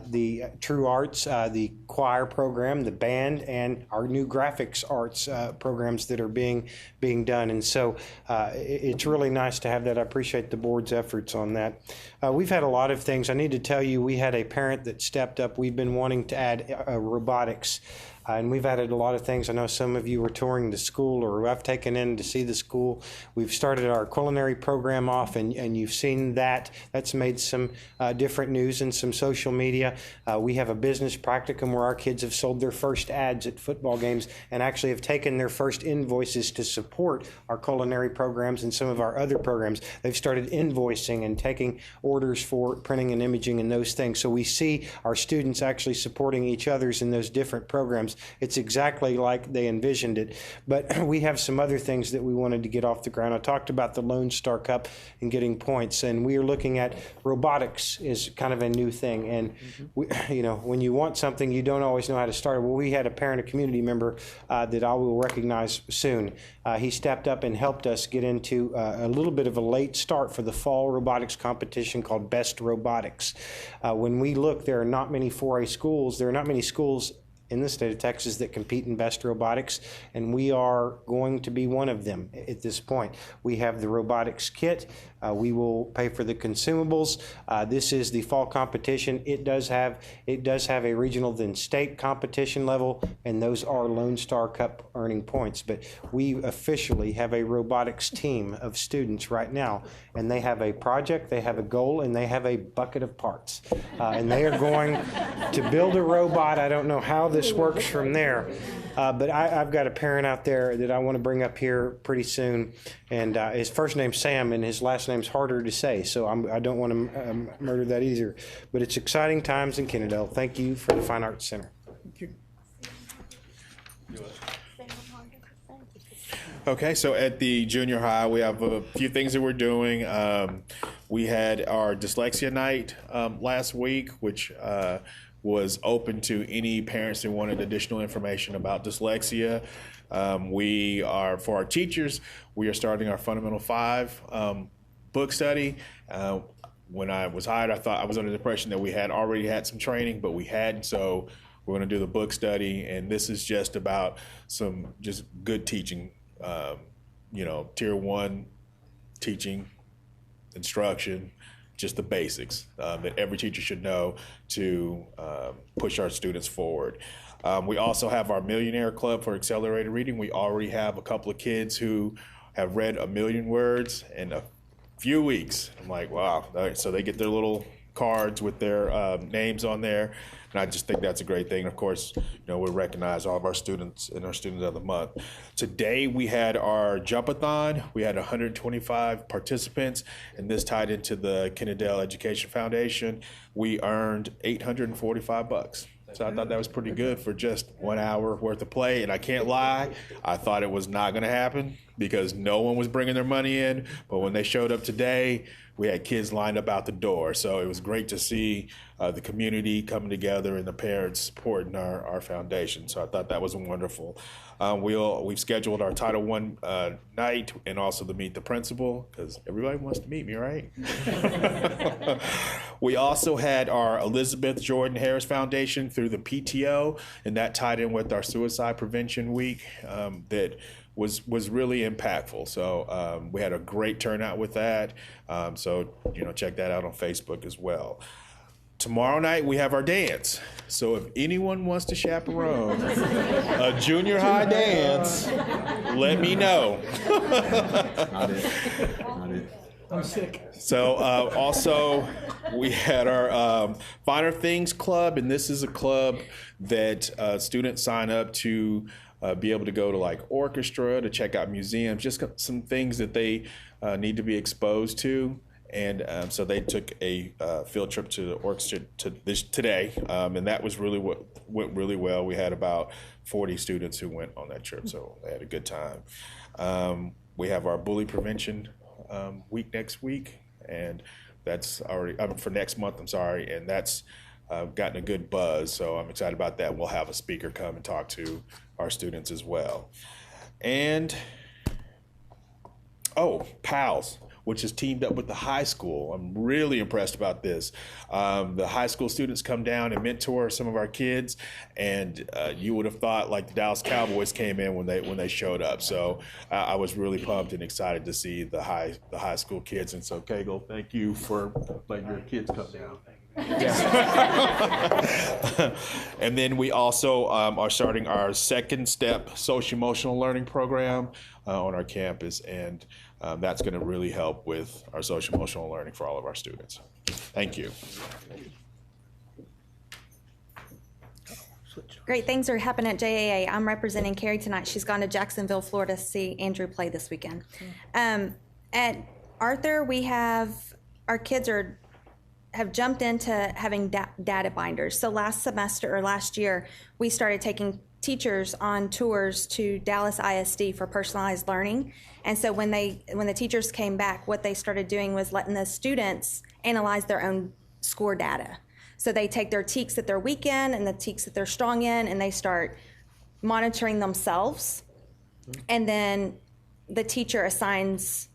the True Arts, the choir program, the band, and our new graphics arts programs that are being done. And so it's really nice to have that. I appreciate the board's efforts on that. We've had a lot of things. I need to tell you, we had a parent that stepped up. We've been wanting to add robotics. And we've added a lot of things. I know some of you were touring the school or I've taken in to see the school. We've started our culinary program off, and you've seen that. That's made some different news in some social media. We have a business practicum where our kids have sold their first ads at football games and actually have taken their first invoices to support our culinary programs and some of our other programs. They've started invoicing and taking orders for printing and imaging and those things. So we see our students actually supporting each other's in those different programs. It's exactly like they envisioned it. But we have some other things that we wanted to get off the ground. I talked about the Lone Star Cup and getting points, and we are looking at robotics is kind of a new thing. And we, you know, when you want something, you don't always know how to start it. Well, we had a parent, a community member that I will recognize soon. He stepped up and helped us get into a little bit of a late start for the fall robotics competition called Best Robotics. When we look, there are not many 4A schools. There are not many schools in the state of Texas that compete in Best Robotics, and we are going to be one of them at this point. We have the robotics kit. We will pay for the consumables. This is the fall competition. It does have a regional then state competition level, and those are Lone Star Cup earning points. But we officially have a robotics team of students right now, and they have a project, they have a goal, and they have a bucket of parts. And they are going to build a robot. I don't know how this works from there. But I've got a parent out there that I want to bring up here pretty soon, and his first name's Sam, and his last name's harder to say, so I don't want to murder that either. But it's exciting times in Kennedale. Thank you for the Fine Arts Center. Thank you. Okay, so at the junior high, we have a few things that we're doing. We had our dyslexia night last week, which was open to any parents who wanted additional information about dyslexia. We are, for our teachers, we are starting our Fundamental 5 book study. When I was hired, I thought I was under the impression that we had already had some training, but we hadn't. So we're going to do the book study, and this is just about some just good teaching, Tier 1 teaching, instruction, just the basics that every teacher should know to push our students forward. We also have our Millionaire Club for Accelerated Reading. We already have a couple of kids who have read 1 million words in a few weeks. I'm like, wow. So they get their little cards with their names on there. And I just think that's a great thing. Of course, we recognize all of our students in our Student of the Month. Today we had our Jump-a-thon. We had 125 participants, and this tied into the Kennedale Education Foundation. We earned $845. So I thought that was pretty good for just 1 hour worth of play. And I can't lie, I thought it was not going to happen because no one was bringing their money in. But when they showed up today, we had kids lined up out the door. So it was great to see the community coming together and the parents supporting our foundation. So I thought that was wonderful. We've scheduled our Title I night and also to meet the principal because everybody wants to meet me, right? We also had our Elizabeth Jordan Harris Foundation through the PTO, and that tied in with our Suicide Prevention Week that was really impactful. So we had a great turnout with that. So check that out on Facebook as well. tomorrow night we have our dance. So if anyone wants to chaperone a junior high dance, let me know. Not it. I'm sick. So also, we had our Finer Things Club, and this is a club that students sign up to be able to go to like orchestra, to check out museums, just some things that they need to be exposed to. And so they took a field trip to the orchestra today, and that was went really well. We had about 40 students who went on that trip, so they had a good time. We have our bully prevention week next week, and that's already for next month. I'm sorry, and that's gotten a good buzz. So I'm excited about that. We'll have a speaker come and talk to our students as well. And PALS, which is teamed up with the high school. I'm really impressed about this. The high school students come down and mentor some of our kids, and you would have thought like the Dallas Cowboys came in when they showed up. So I was really pumped and excited to see the high school kids. And so Kegel, thank you for letting your kids come down. And then we also are starting our second step social emotional learning program on our campus, and that's going to really help with our social emotional learning for all of our students. Thank you. Great things are happening at JAA. I'm representing Carrie tonight. She's gone to Jacksonville, Florida to see Andrew play this weekend. At Arthur, we have our kids have jumped into having data binders. So last year, we started taking teachers on tours to Dallas ISD for personalized learning. And so when the teachers came back, what they started doing was letting the students analyze their own score data. So they take their TEKs that they're weak in and the TEKs that they're strong in, and they start monitoring themselves. And then the teacher assigns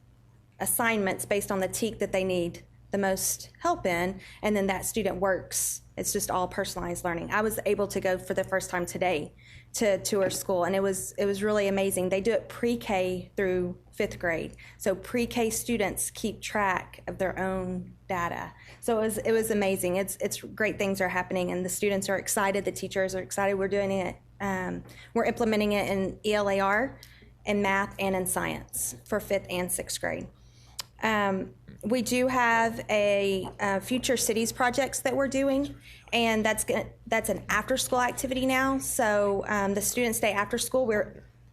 assignments based on the TEK that they need the most help in, and then that student works. It's just all personalized learning. I was able to go for the first time today to tour school, and it was really amazing. They do it pre-K through 5th grade. So pre-K students keep track of their own data. So it was amazing. It's great things are happening, and the students are excited. The teachers are excited. We're doing it. We're implementing it in ELAR, in math, and in science for 5th and 6th grade. We do have a future cities projects that we're doing, and that's an after-school activity now. So the students stay after school.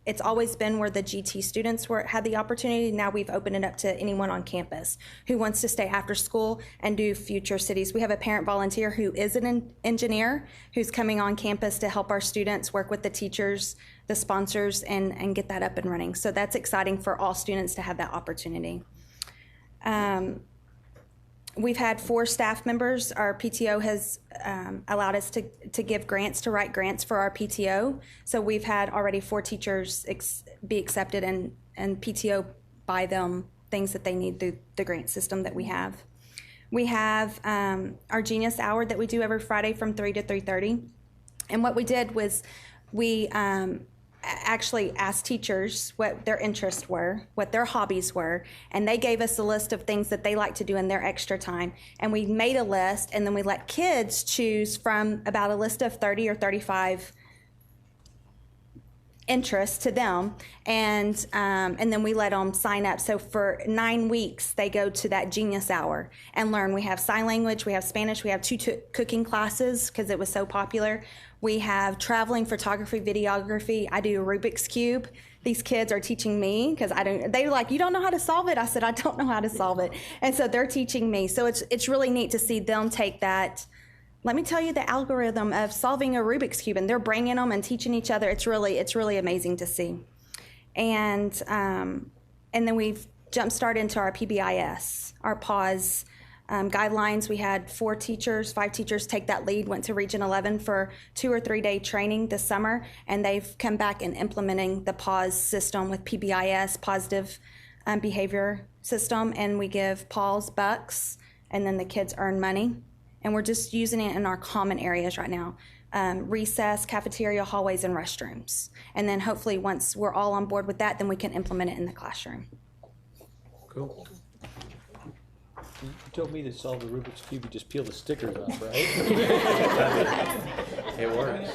It's always been where the GT students had the opportunity. Now we've opened it up to anyone on campus who wants to stay after school and do future cities. We have a parent volunteer who is an engineer who's coming on campus to help our students work with the teachers, the sponsors, and get that up and running. So that's exciting for all students to have that opportunity. We've had 4 staff members. Our PTO has allowed us to give grants, to write grants for our PTO. So we've had already 4 teachers be accepted and PTO buy them things that they need through the grant system that we have. We have our Genius Hour that we do every Friday from 3 to 3:30. And what we did was we actually asked teachers what their interests were, what their hobbies were, and they gave us a list of things that they like to do in their extra time. And we made a list, and then we let kids choose from about a list of 30 or 35 interests to them, and then we let them sign up. So for 9 weeks, they go to that Genius Hour and learn. We have sign language, we have Spanish, we have 2 cooking classes because it was so popular. We have traveling, photography, videography. I do a Rubik's Cube. These kids are teaching me because they're like, you don't know how to solve it? I said, I don't know how to solve it. And so they're teaching me. So it's really neat to see them take that. Let me tell you the algorithm of solving a Rubik's Cube, and they're bringing them and teaching each other. It's really amazing to see. And then we've jump-started into our PBIS, our pause guidelines. We had 5 teachers take that lead, went to Region 11 for 2 or 3 day training this summer, and they've come back and implementing the pause system with PBIS, positive behavior system, and we give pause bucks, and then the kids earn money. And we're just using it in our common areas right now, recess, cafeteria, hallways, and restrooms. And then hopefully once we're all on board with that, then we can implement it in the classroom. Cool. You told me to solve the Rubik's Cube, you just peel the stickers off, right? It works.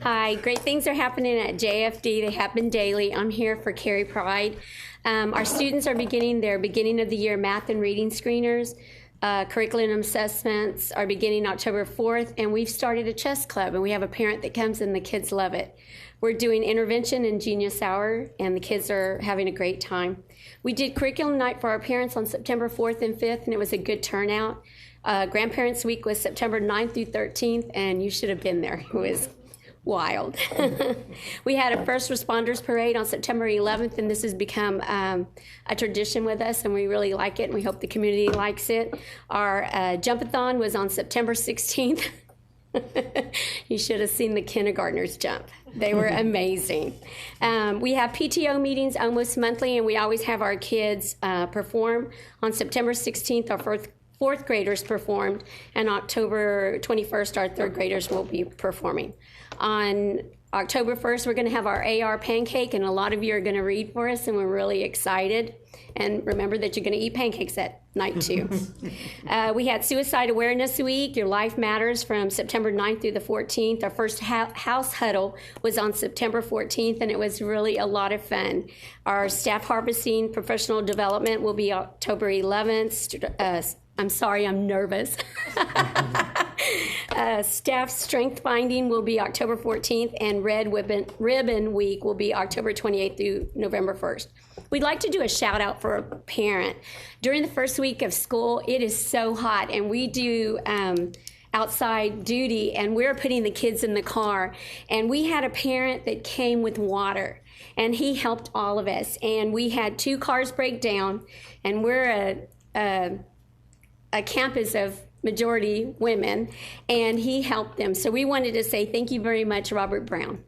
Hi, great things are happening at JFD. They happen daily. I'm here for Carrie Pride. Our students are beginning their beginning of the year math and reading screeners. Curriculum assessments are beginning October 4th, and we've started a chess club, and we have a parent that comes, and the kids love it. We're doing intervention and genius hour, and the kids are having a great time. We did curriculum night for our parents on September 4th and 5th, and it was a good turnout. Grandparents Week was September 9th through 13th, and you should have been there. It was wild. We had a first responders parade on September 11th, and this has become a tradition with us, and we really like it, and we hope the community likes it. Our jump-a-thon was on September 16th. You should have seen the kindergartners jump. They were amazing. We have PTO meetings almost monthly, and we always have our kids perform. On September 16th, our fourth graders performed, and October 21st, our third graders will be performing. On October 1st, we're going to have our AR pancake, and a lot of you are going to read for us, and we're really excited. And remember that you're going to eat pancakes at night, too. We had Suicide Awareness Week, Your Life Matters, from September 9th through the 14th. Our first house huddle was on September 14th, and it was really a lot of fun. Our staff harvesting professional development will be October 11th. I'm sorry, I'm nervous. Staff strength finding will be October 14th, and Red Ribbon Week will be October 28th through November 1st. We'd like to do a shout out for a parent. During the first week of school, it is so hot, and we do outside duty, and we're putting the kids in the car. And we had a parent that came with water, and he helped all of us. And we had 2 cars break down, and we're a campus of majority women, and he helped them. So we wanted to say thank you very much, Robert Brown.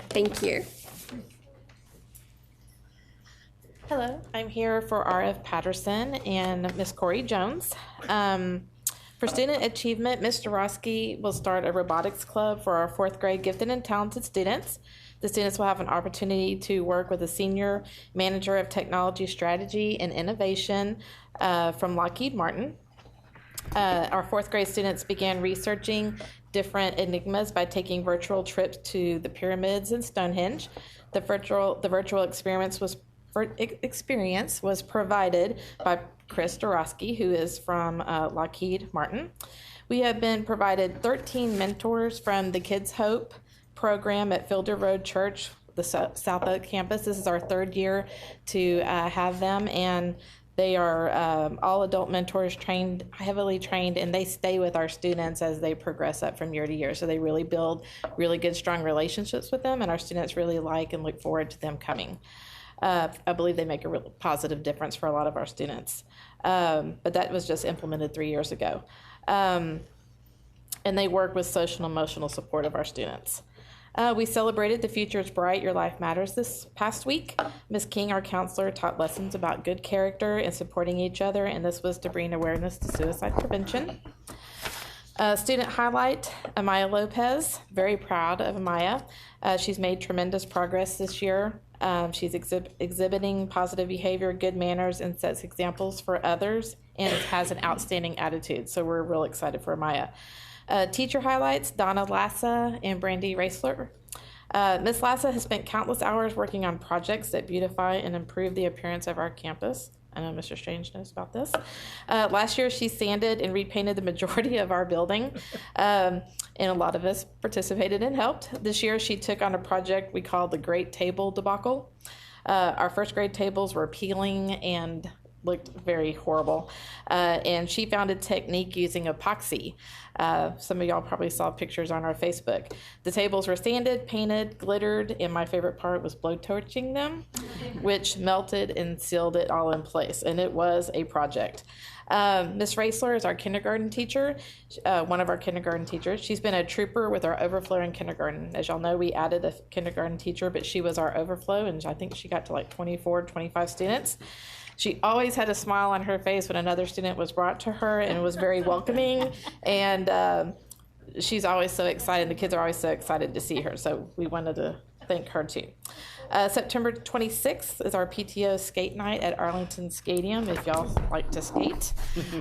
Thank you. Hello, I'm here for RF Patterson and Miss Corey Jones. For student achievement, Ms. Dorosky will start a robotics club for our 4th grade gifted and talented students. The students will have an opportunity to work with a senior manager of technology strategy and innovation from Lockheed Martin. Our 4th grade students began researching different enigmas by taking virtual trips to the pyramids and Stonehenge. The virtual experience was provided by Chris Dorosky, who is from Lockheed Martin. We have been provided 13 mentors from the Kids Hope program at Fielder Road Church, the South Oak campus. This is our 3rd year to have them, and they are all adult mentors, heavily trained, and they stay with our students as they progress up from year to year. So they really build really good, strong relationships with them, and our students really like and look forward to them coming. I believe they make a real positive difference for a lot of our students. But that was just implemented 3 years ago. And they work with social and emotional support of our students. We celebrated The Future is Bright, Your Life Matters this past week. Ms. King, our counselor, taught lessons about good character and supporting each other, and this was to bring awareness to suicide prevention. Student highlight, Amaya Lopez. Very proud of Amaya. She's made tremendous progress this year. She's exhibiting positive behavior, good manners, and sets examples for others, and has an outstanding attitude. So we're real excited for Amaya. Teacher highlights, Donna Lassa and Brandy Raisler. Ms. Lassa has spent countless hours working on projects that beautify and improve the appearance of our campus. I know Mr. Strange knows about this. Last year, she sanded and repainted the majority of our building, and a lot of us participated and helped. This year, she took on a project we called the Great Table Debacle. Our 1st grade tables were peeling and looked very horrible, and she found a technique using epoxy. Some of y'all probably saw pictures on our Facebook. The tables were sanded, painted, glittered, and my favorite part was blowtorching them, which melted and sealed it all in place, and it was a project. Miss Raisler is our kindergarten teacher, one of our kindergarten teachers. She's been a trooper with our overflow in kindergarten. As y'all know, we added a kindergarten teacher, but she was our overflow, and I think she got to like 24, 25 students. She always had a smile on her face when another student was brought to her, and was very welcoming, and she's always so excited. The kids are always so excited to see her, so we wanted to thank her too. September 26th is our PTO skate night at Arlington Stadium, if y'all like to skate.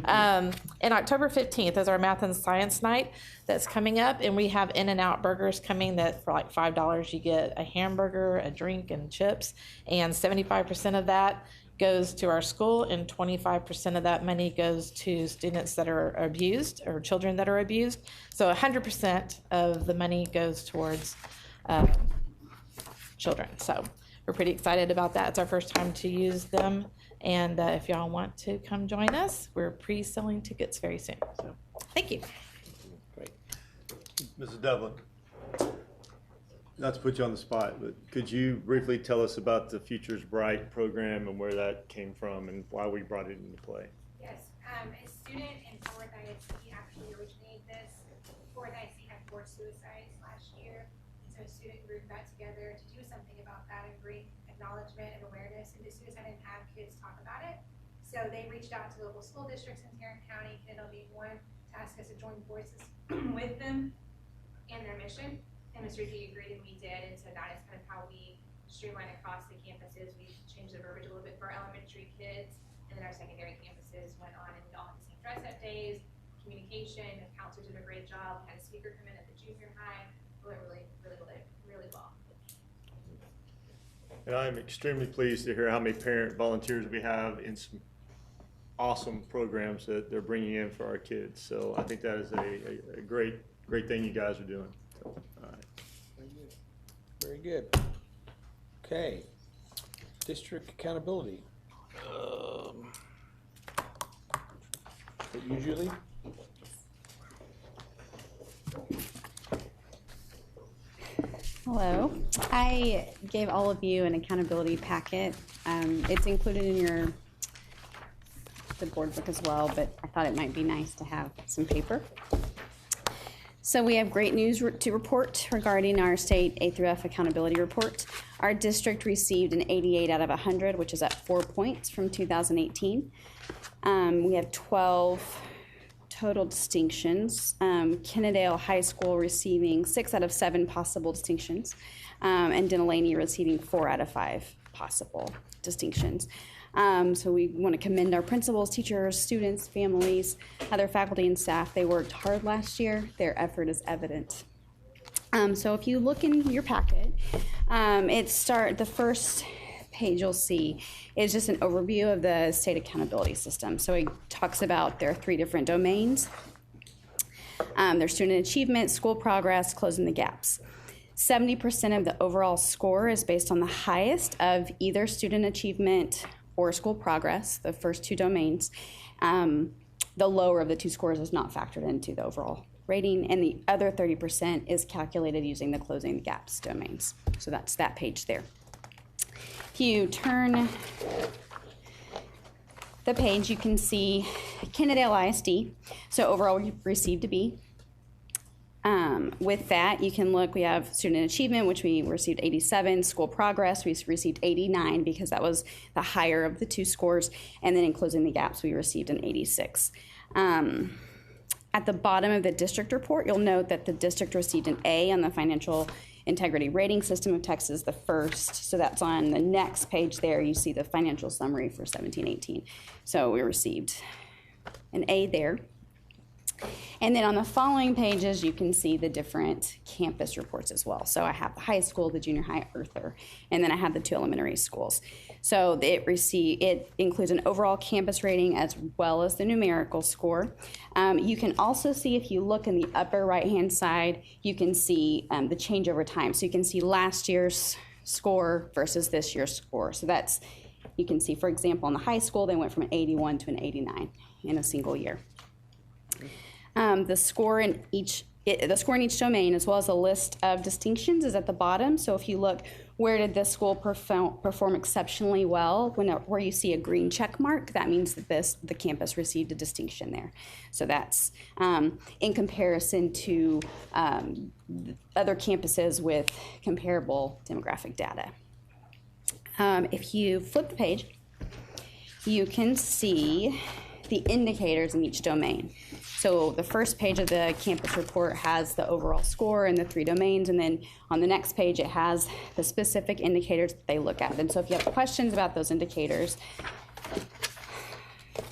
And October 15th is our math and science night that's coming up, and we have In-N-Out burgers coming that for like $5 you get a hamburger, a drink, and chips, and 75% of that goes to our school, and 25% of that money goes to students that are abused or children that are abused. So 100% of the money goes towards children. So we're pretty excited about that. It's our first time to use them, and if y'all want to come join us, we're pre-selling tickets very soon. So thank you. Great. Mrs. Devlin, not to put you on the spot, but could you briefly tell us about the Futures Bright program and where that came from and why we brought it into play? Yes, a student in Fourth ISD actually originated this. Fourth ISD had 4 suicides last year, and so a student group got together to do something about that and bring acknowledgement and awareness into suicide and have kids talk about it. So they reached out to local school districts in Tarrant County, Kennedale being one, to ask us to join forces with them and their mission. And Mr. G agreed, and we did, and so that is kind of how we streamline across the campuses. We changed the verbiage a little bit for our elementary kids, and then our secondary campuses went on and all had the same dress-up days, communication, the counselors did a great job, we had a speaker come in at the junior high, really well. And I'm extremely pleased to hear how many parent volunteers we have in some awesome programs that they're bringing in for our kids. So I think that is a great thing you guys are doing. So, all right. Very good. Okay. District accountability. But usually. Hello. I gave all of you an accountability packet. It's included in the board book as well, but I thought it might be nice to have some paper. So we have great news to report regarding our state A through F accountability report. Our district received an 88 out of 100, which is up 4 points from 2018. We have 12 total distinctions. Kennedale High School receiving 6 out of 7 possible distinctions, and Delaney receiving 4 out of 5 possible distinctions. So we want to commend our principals, teachers, students, families, other faculty and staff. They worked hard last year. Their effort is evident. So if you look in your packet, the first page you'll see is just an overview of the state accountability system. So it talks about their 3 different domains, their student achievement, school progress, closing the gaps. 70% of the overall score is based on the highest of either student achievement or school progress, the first 2 domains. The lower of the 2 scores is not factored into the overall rating, and the other 30% is calculated using the closing the gaps domains. So that's that page there. If you turn the page, you can see Kennedale ISD. So overall, we received a B. With that, you can look, we have student achievement, which we received 87, school progress, we received 89 because that was the higher of the 2 scores, and then in closing the gaps, we received an 86. At the bottom of the district report, you'll note that the district received an A on the Financial Integrity Rating System of Texas, the first, so that's on the next page there, you see the financial summary for 17-18. So we received an A there. And then on the following pages, you can see the different campus reports as well. So I have the high school, the junior high, Earther, and then I have the 2 elementary schools. So it includes an overall campus rating as well as the numerical score. You can also see, if you look in the upper right-hand side, you can see the change over time. So you can see last year's score versus this year's score. So you can see, for example, in the high school, they went from an 81 to an 89 in a single year. The score in each domain, as well as a list of distinctions, is at the bottom. So if you look, where did this school perform exceptionally well? Where you see a green check mark, that means that the campus received a distinction there. So that's in comparison to other campuses with comparable demographic data. If you flip the page, you can see the indicators in each domain. So the first page of the campus report has the overall score and the 3 domains, and then on the next page it has the specific indicators that they look at. And so if you have questions about those indicators,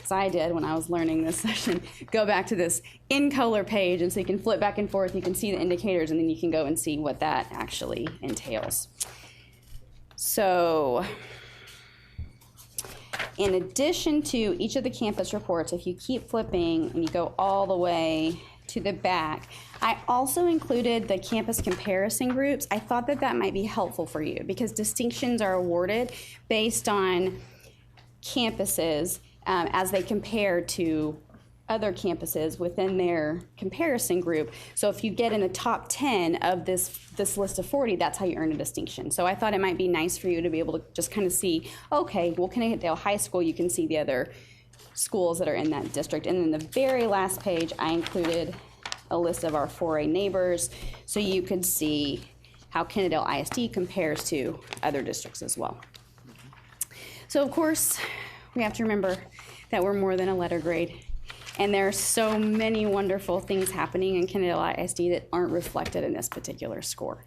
as I did when I was learning this session, go back to this in color page, and so you can flip back and forth, you can see the indicators, and then you can go and see what that actually entails. So in addition to each of the campus reports, if you keep flipping and you go all the way to the back, I also included the campus comparison groups. I thought that that might be helpful for you because distinctions are awarded based on campuses as they compare to other campuses within their comparison group. So if you get in the top 10 of this list of 40, that's how you earn a distinction. So I thought it might be nice for you to be able to just kind of see, okay, well, Kennedale High School, you can see the other schools that are in that district. And then the very last page, I included a list of our 4A neighbors, so you could see how Kennedale ISD compares to other districts as well. So of course, we have to remember that we're more than a letter grade. And there are so many wonderful things happening in Kennedale ISD that aren't reflected in this particular score.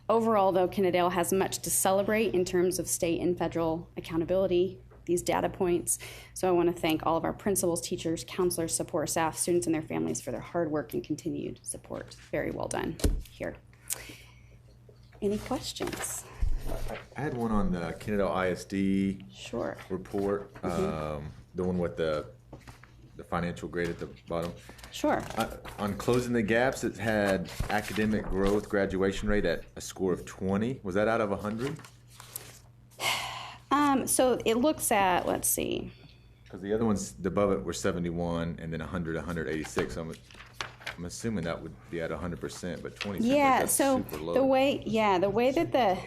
Overall, though, Kennedale has much to celebrate in terms of state and federal accountability, these data points. So I want to thank all of our principals, teachers, counselors, support staff, students, and their families for their hard work and continued support. Very well done here. Any questions? I had one on the Kennedale ISD Sure. report, the one with the financial grade at the bottom. Sure. On closing the gaps, it had academic growth graduation rate at a score of 20. Was that out of 100? So it looks at, let's see. Because the other ones above it were 71, and then 100, 186. I'm assuming that would be at 100%, but 20 seems like that's So super low. the way that the,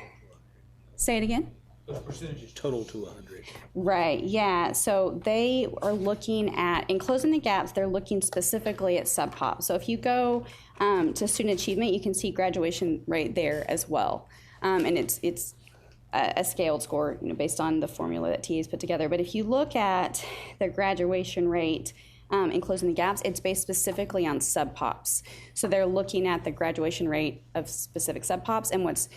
say it again? Those percentages total to 100. Right, yeah. So they are looking at, in closing the gaps, they're looking specifically at sub-pop. So if you go to student achievement, you can see graduation rate there as well. And it's a scaled score, based on the formula that TA's put together. But if you look at the graduation rate in closing the gaps, it's based specifically on sub-pops. So they're looking at the graduation rate of specific sub-pops. And what's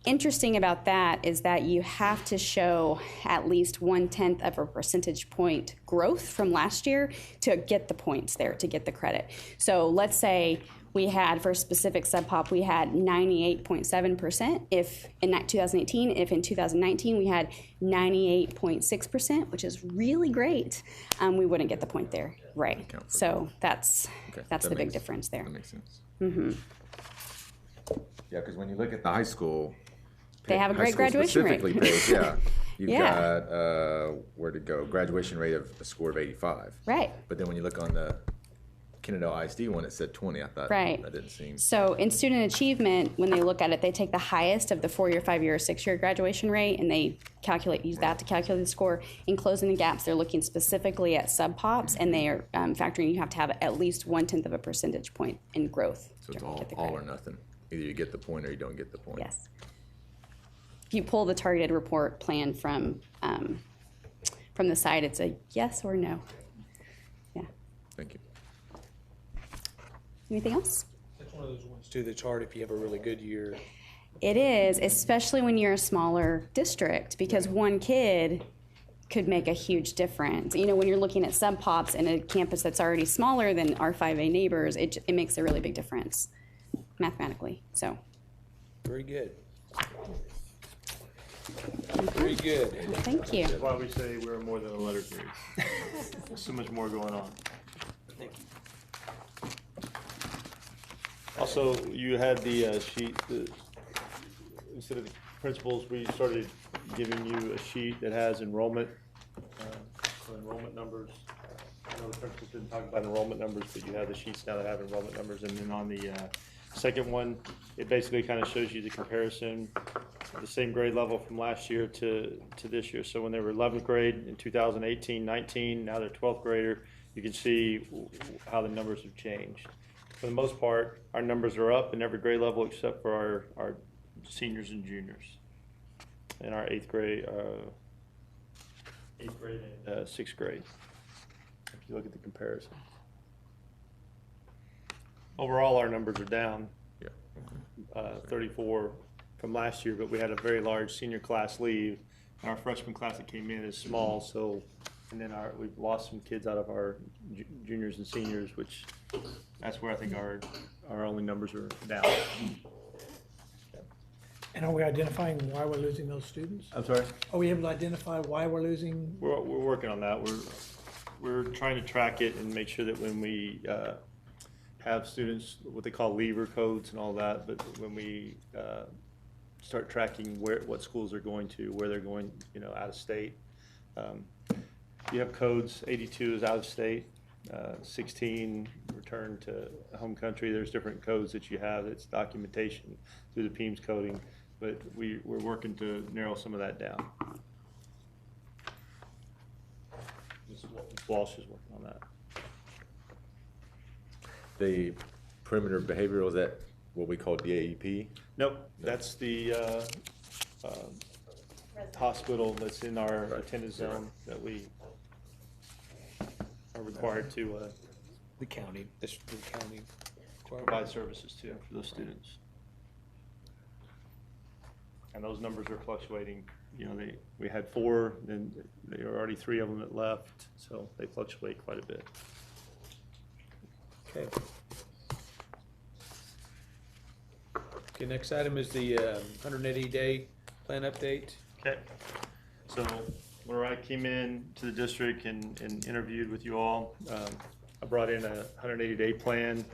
interesting about that is that you have to show at least 1/10 of a percentage point growth from last year to get the points there, to get the credit. So let's say we had, for a specific sub-pop, we had 98.7% if in 2018, if in 2019 we had 98.6%, which is really great, we wouldn't get the point there, right? So that's the big difference there. That makes sense. Mm-hmm. Yeah, because when you look at the high school, They have a great high school graduation rate. specifically page, yeah, you've Yeah. got where to go, graduation rate of a score of 85. Right. But then when you look on the Kennedale ISD one, it said 20. I thought Right. that didn't seem. So in student achievement, when they look at it, they take the highest of the 4-year, 5-year, or 6-year graduation rate, and they use that to calculate the score. In closing the gaps, they're looking specifically at sub-pops, and they are factoring you have to have at least 1/10 of a percentage point in growth. So it's to all, get the all credit. or nothing. Either you get the point or you don't get the point. Yes. If you pull the targeted report plan from the site, it's a yes or no. Yeah. Thank you. Anything else? That's one of those ones too that's hard if you have a really good year. It is, especially when you're a smaller district, because one kid could make a huge difference. When you're looking at sub-pops in a campus that's already smaller than our 5A neighbors, it makes a really big difference mathematically. So. Very good. Very good. Thank you. That's why we say we're more than a letter grade. There's so much more going on. Thank you. Also, you had the sheet, instead of the principals, we started giving you a sheet that has enrollment numbers. I know the principals didn't talk about enrollment numbers, but you have the sheets now that have enrollment numbers. And then on the second one, it basically kind of shows you the comparison of the same grade level from last year to this year. So when they were 11th grade in 2018-19, now they're 12th grader, you can see how the numbers have changed. For the most part, our numbers are up in every grade level except for our seniors and juniors in our 8th grade and 6th grade. If you look at the comparison. overall, our numbers are down. Yeah. 34 from last year, but we had a very large senior class leave. And our freshman class that came in is small, so, and then we've lost some kids out of our juniors and seniors, which that's where I think our only numbers are down. And are we identifying why we're losing those students? I'm sorry? Are we able to identify why we're losing? We're working on that. We're trying to track it and make sure that when we have students, what they call leaver codes and all that, but when we start tracking what schools they're going to, where they're going, out of state. You have codes. 82 is out of state. 16 return to home country. There's different codes that you have. It's documentation through the PEAMS coding, but we're working to narrow some of that down. Ms. Walsh is working on that. The perimeter behavioral, is that what we call DAEP? Nope, that's the hospital that's in our attendance zone that we are required to The county, the county. provide services to for those students. And those numbers are fluctuating. We had 4, then there are already 3 of them that left, so they fluctuate quite a bit. Okay. Okay, next item is the 180-day plan update. Okay, so when I came in to the district and interviewed with you all, I brought in a 180-day plan.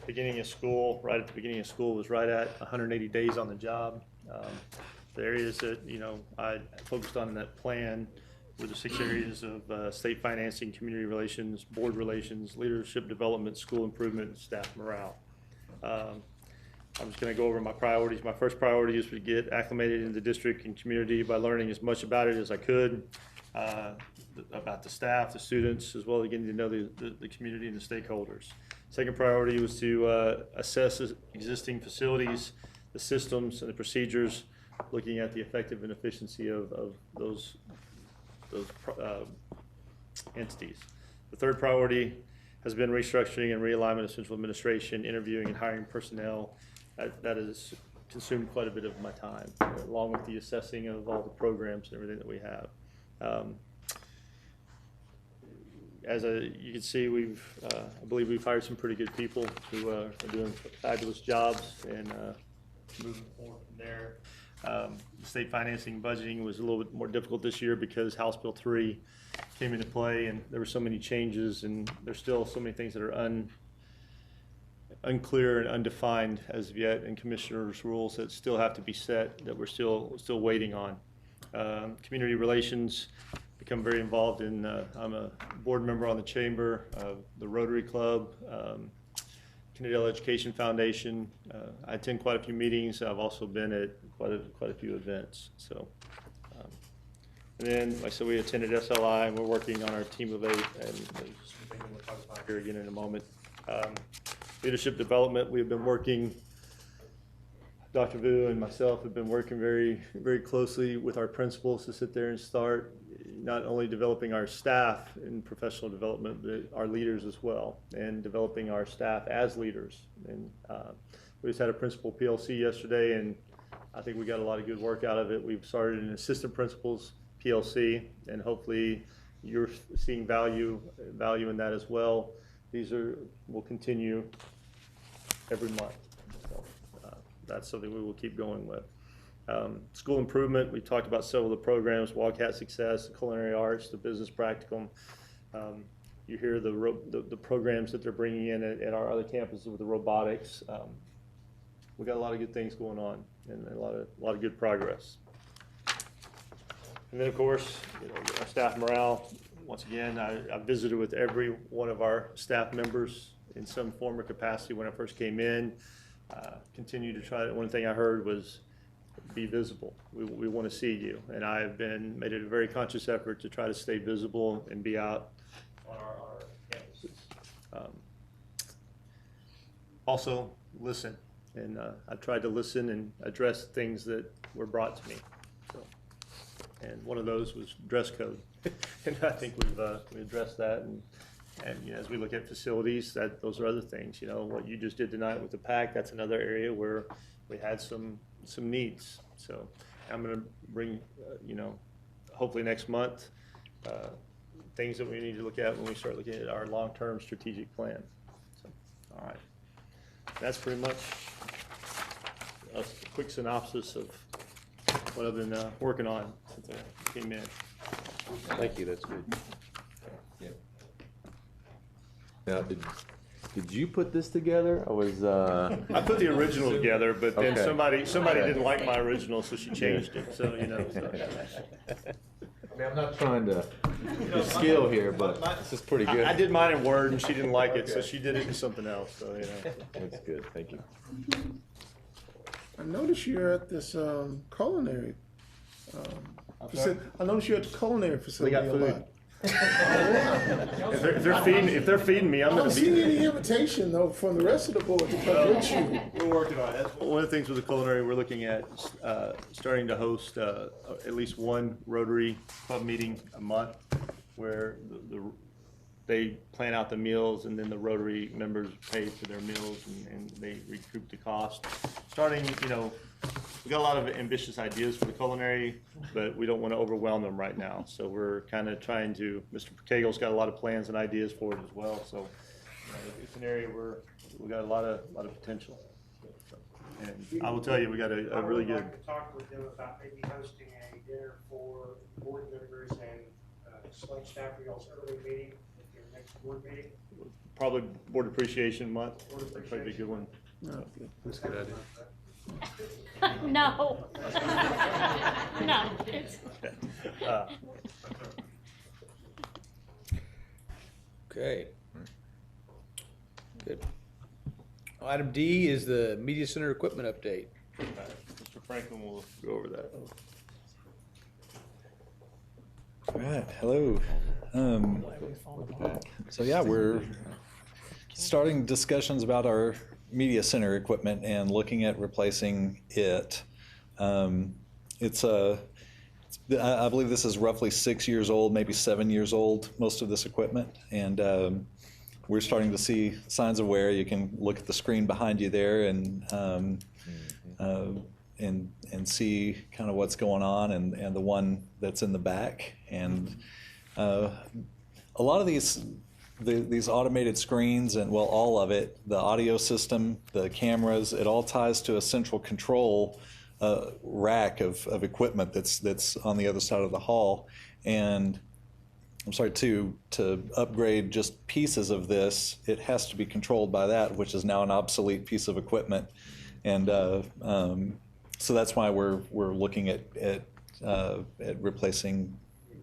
Beginning of school, right at the beginning of school, was right at 180 days on the job. The areas that I focused on in that plan were the 6 areas of state financing, community relations, board relations, leadership development, school improvement, and staff morale. I'm just going to go over my priorities. My first priority is to get acclimated in the district and community by learning as much about it as I could, about the staff, the students, as well as getting to know the community and the stakeholders. Second priority was to assess existing facilities, the systems and the procedures, looking at the effective and efficiency of those entities. The third priority has been restructuring and realignment of central administration, interviewing and hiring personnel. That has consumed quite a bit of my time, along with the assessing of all the programs and everything that we have. You can see, I believe we've hired some pretty good people who are doing fabulous jobs, and moving forward from there. State financing and budgeting was a little bit more difficult this year because House Bill 3 came into play, and there were so many changes, and there's still so many things that are unclear and undefined as of yet in commissioners' rules that still have to be set, that we're still waiting on. Community relations, become very involved in, I'm a board member on the chamber, the Rotary Club, Kennedale Education Foundation. I attend quite a few meetings. I've also been at quite a few events. So, and then, like I said, we attended SLI, and we're working on our team of 8, and there's something we'll talk about here again in a moment. Leadership development, we've been working, Dr. Vu and myself have been working very, very closely with our principals to sit there and start not only developing our staff in professional development, but our leaders as well, and developing our staff as leaders. And we just had a principal PLC yesterday, and I think we got a lot of good work out of it. We've started an assistant principals PLC, and hopefully you're seeing value in that as well. These will continue every month. So that's something we will keep going with. School improvement, we talked about several of the programs: Wildcat Success, the Culinary Arts, the Business Practicum. You hear the programs that they're bringing in at our other campuses with the robotics. We got a lot of good things going on, and a lot of good progress. And then, of course, our staff morale. Once again, I visited with every one of our staff members in some form or capacity when I first came in. Continue to try. One thing I heard was, be visible. We want to see you, and I have made it a very conscious effort to try to stay visible and be out on our campuses. Also, listen, and I've tried to listen and address things that were brought to me. So, and one of those was dress code, and I think we addressed that, and And as we look at facilities, those are other things. What you just did tonight with the PAC, that's another area where we had some needs. So I'm going to bring, hopefully next month, things that we need to look at when we start looking at our long-term strategic plan. So, all right. That's pretty much a quick synopsis of what I've been working on since I came in. Thank you, that's good. Now, did you put this together, or was I put the original together, but then Okay. somebody didn't like my original, so she changed it. So I mean, I'm not trying to do skill here, but this is pretty good. I did mine in Word, and she didn't like it, so she did it in something else. So That's good. Thank you. I noticed you're at this culinary. I noticed you're at the culinary facility got a food. lot. If they're feeding me, I'm I going don't to be. see any invitation though from the rest of the board to come with you. We're working on it. That's one of the things with the culinary, we're looking at starting to host at least one Rotary Club meeting a month where they plan out the meals and then the Rotary members pay for their meals and they recoup the cost. Starting, we got a lot of ambitious ideas for the culinary, but we don't want to overwhelm them right now. So we're kind of trying to, Mr. Cagle's got a lot of plans and ideas for it as well. So it's an area where we got a lot of potential. And I will tell you, we got a really good. I would like to talk with them about maybe hosting a dinner for board members and select staff for y'all's early meeting at your next board meeting. Probably Board Appreciation Month. That'd probably be a good one. That's a good idea. No. No. Okay. Good. Item D is the Media Center equipment update. Mr. Franklin will go over that. All right, hello. So yeah, we're starting discussions about our media center equipment and looking at replacing it. I believe this is roughly 6 years old, maybe 7 years old, most of this equipment. And we're starting to see signs of wear. You can look at the screen behind you there and see kind of what's going on and the one that's in the back. And a lot of these automated screens and, well, all of it, the audio system, the cameras, it all ties to a central control rack of equipment that's on the other side of the hall. And I'm sorry, to upgrade just pieces of this, it has to be controlled by that, which is now an obsolete piece of equipment. And so that's why we're looking at replacing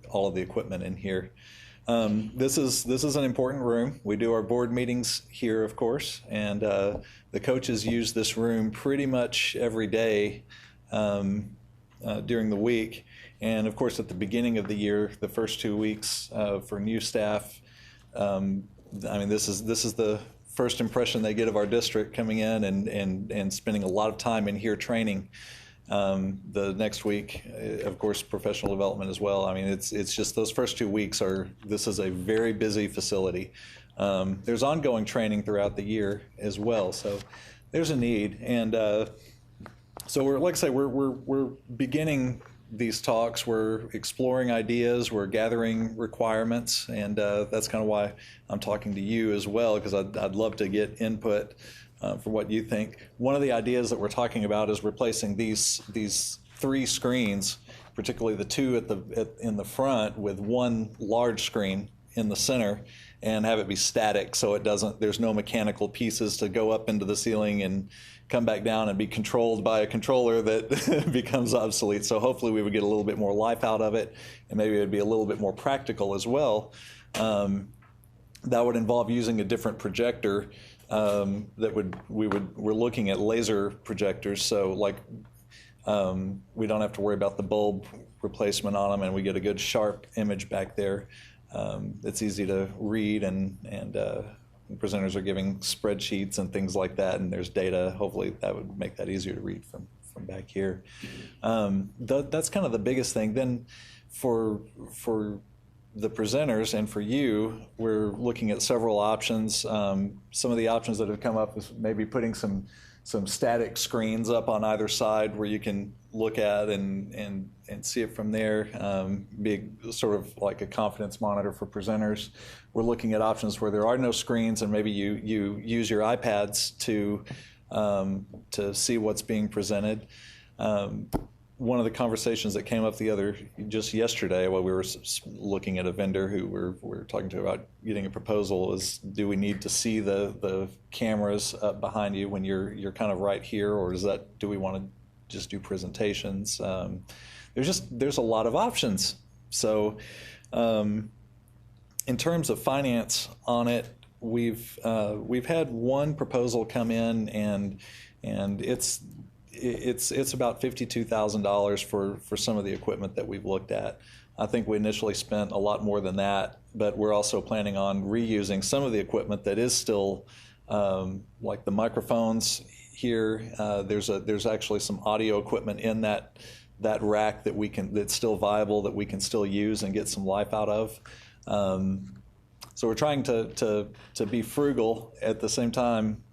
all of the equipment in here. This is an important room. We do our board meetings here, of course, and the coaches use this room pretty much every day during the week. And of course, at the beginning of the year, the first 2 weeks for new staff, this is the first impression they get of our district coming in and spending a lot of time in here training. The next week, of course, professional development as well. I mean, it's just those first 2 weeks this is a very busy facility. There's ongoing training throughout the year as well, so there's a need. And so we're beginning these talks. We're exploring ideas. We're gathering requirements, and that's kind of why I'm talking to you as well, because I'd love to get input for what you think. One of the ideas that we're talking about is replacing these 3 screens, particularly the 2 in the front, with one large screen in the center, and have it be static, so there's no mechanical pieces to go up into the ceiling and come back down and be controlled by a controller that becomes obsolete. So hopefully we would get a little bit more life out of it, and maybe it would be a little bit more practical as well. That would involve using a different projector. We're looking at laser projectors, so we don't have to worry about the bulb replacement on them, and we get a good sharp image back there. It's easy to read, and presenters are giving spreadsheets and things like that, and there's data. Hopefully that would make that easier to read from back here. That's kind of the biggest thing. Then for the presenters and for you, we're looking at several options. Some of the options that have come up is maybe putting some static screens up on either side where you can look at and see it from there, be sort of like a confidence monitor for presenters. We're looking at options where there are no screens and maybe you use your iPads to see what's being presented. One of the conversations that came up just yesterday while we were looking at a vendor who we're talking to about getting a proposal is, do we need to see the cameras up behind you when you're kind of right here, or do we want to just do presentations? There's a lot of options. So in terms of finance on it, we've had one proposal come in and it's about $52,000 for some of the equipment that we've looked at. I think we initially spent a lot more than that, but we're also planning on reusing some of the equipment that is still like the microphones here. There's actually some audio equipment in that rack that's still viable, that we can still use and get some life out of. So we're trying to be frugal at the same time,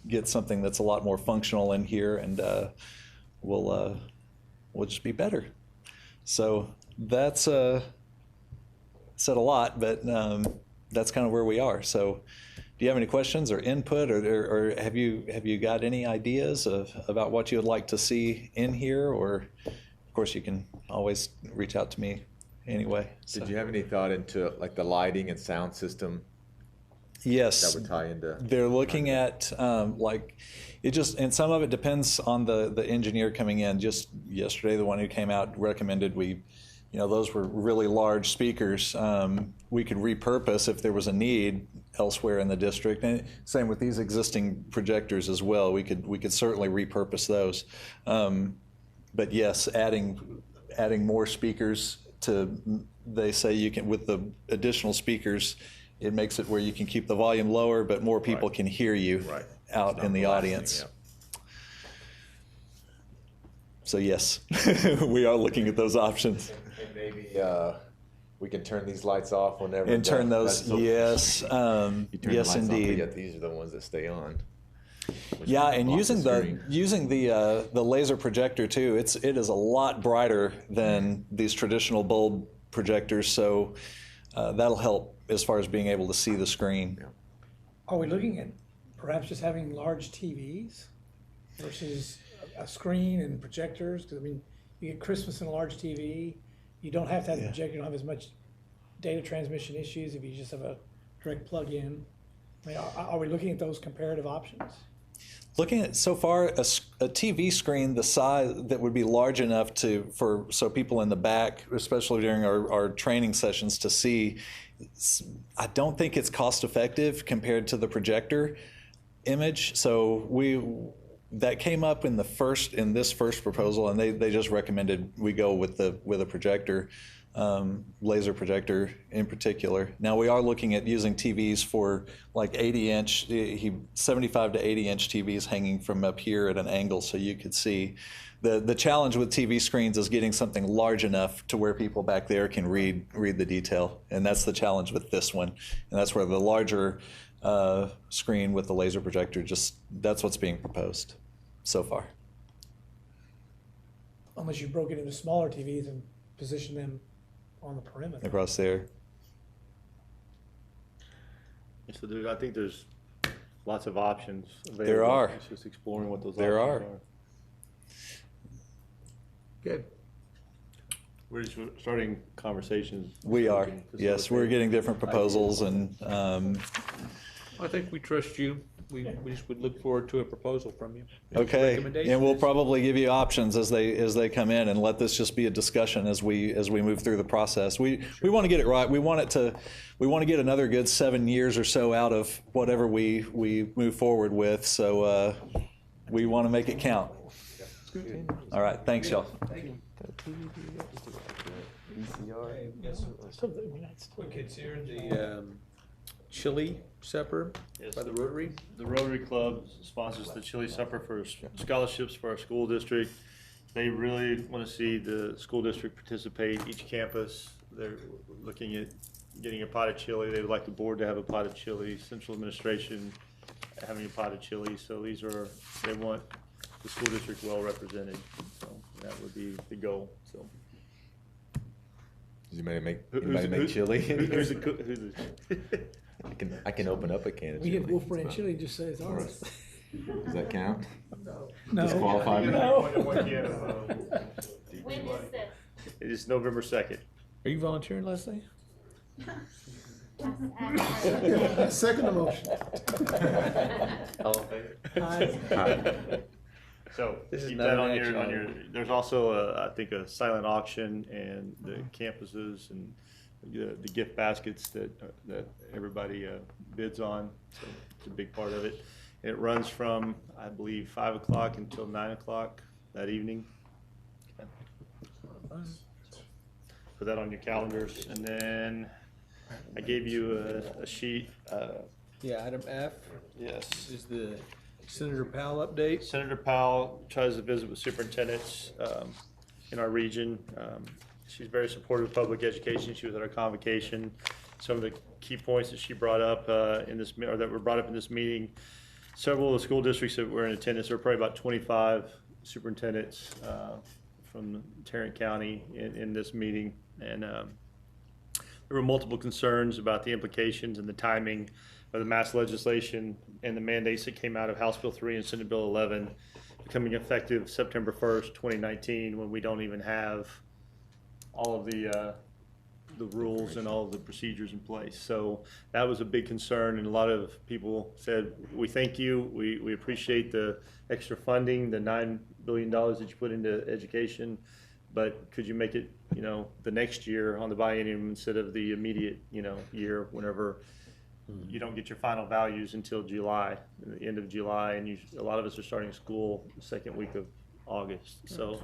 get something that's a lot more functional in here, and we'll just be better. So that's said a lot, but that's kind of where we are. So do you have any questions or input, or have you got any ideas about what you would like to see in here? Or of course you can always reach out to me anyway. Did you have any thought into like the lighting and sound system? Yes, that would tie into. They're looking at and some of it depends on the engineer coming in. Just yesterday, the one who came out recommended those were really large speakers. We could repurpose if there was a need elsewhere in the district, and same with these existing projectors as well. We could certainly repurpose those. But yes, adding more speakers they say you can, with the additional speakers, it makes it where you can keep the volume lower, but more people can hear you out in the audience. Yeah. So yes, we are looking at those options. And maybe we can turn these lights off whenever. And turn those, yes, you turn yes, the lights indeed. off, these are the ones that stay on. Yeah, and using the laser projector too, it is a lot brighter than these traditional bulb projectors, so that'll help as far as being able to see the screen. Yeah. Are we looking at perhaps just having large TVs versus a screen and projectors? Because you get Christmas in a large TV. You don't have to have the projector. You don't have as much data transmission issues if you just have a direct plug-in. Are we looking at those comparative options? Looking at so far a TV screen the size that would be large enough so people in the back, especially during our training sessions, to see. I don't think it's cost effective compared to the projector image. So that came up in this first proposal, and they just recommended we go with a projector, laser projector in particular. Now we are looking at using TVs for like 75 to 80 inch TVs hanging from up here at an angle, so you could see. The challenge with TV screens is getting something large enough to where people back there can read the detail, and that's the challenge with this one. And that's where the larger screen with the laser projector, that's what's being proposed so far. Unless you broke it into smaller TVs and position them on the perimeter. Across there. So I think there's lots of options available. There are. It's just exploring what those there options are. Good. We're just starting conversations. We are. Yes, we're getting different proposals, and I think we trust you. We just would look forward to a proposal from you. Okay, and we'll probably give you options as they come in, and let this just be a discussion as we move through the process. We want to get it right. We want to get another good 7 years or so out of whatever we move forward with. So we want to make it count. All right, thanks, y'all. Thank you. We're considering the chili supper by the Rotary. The Rotary Club sponsors the chili supper for scholarships for our school district. They really want to see the school district participate. Each campus they're looking at getting a pot of chili. They would like the board to have a pot of chili, central administration having a pot of chili. So they want the school district well represented. So that would be the goal. So. Does anybody make chili? Who's the cook? I can open up a can of We chili. get Wolf Brand chili, just say it's ours. Does that count? No. Disqualify me? No. When is this? It is November 2nd. Are you volunteering, Leslie? Second motion. All in favor? Aye. So This is keep not that an on action your, item. there's also, I think, a silent auction and the campuses and the gift baskets that everybody bids on. So it's a big part of it. And it runs from, I believe, 5 o'clock until 9 o'clock that evening. Put that on your calendars. And then I gave you a sheet. Yeah, item F Yes. is the Senator Powell update. Senator Powell tries to visit with superintendents in our region. She's very supportive of public education. She was at our convocation. Some of the key points that she brought up or that were brought up in this meeting. Several of the school districts that were in attendance, there were probably about 25 superintendents from Tarrant County in this meeting. And there were multiple concerns about the implications and the timing of the mass legislation and the mandates that came out of House Bill 3 and Senate Bill 11 becoming effective September 1st, 2019, when we don't even have all of the rules and all of the procedures in place. So that was a big concern, and a lot of people said, we thank you, we appreciate the extra funding, the $9 billion that you put into education, but could you make it, the next year on the biennium instead of the immediate, year whenever you don't get your final values until July, the end of July, and a lot of us are starting school the second week of August. So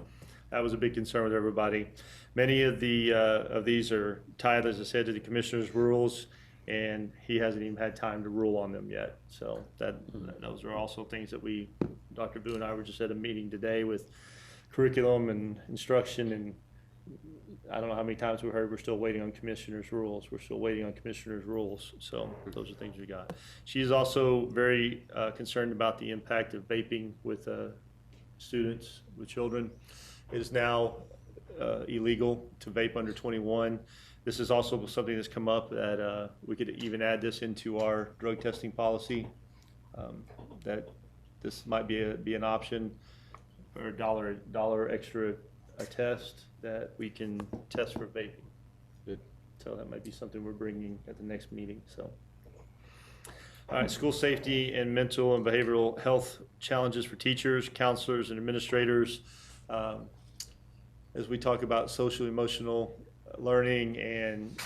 that was a big concern with everybody. Many of these are tied, as I said, to the commissioner's rules, and he hasn't even had time to rule on them yet. So those are also things that Dr. Boo and I were just at a meeting today with curriculum and instruction, and I don't know how many times we heard we're still waiting on commissioner's rules. We're still waiting on commissioner's rules. So those are things we got. She's also very concerned about the impact of vaping with students, with children. It is now illegal to vape under 21. This is also something that's come up that we could even add this into our drug testing policy, that this might be an option for a dollar extra a test that we can test for vaping. Good. So that might be something we're bringing at the next meeting. So, all right, school safety and mental and behavioral health challenges for teachers, counselors, and administrators. As we talk about social emotional learning and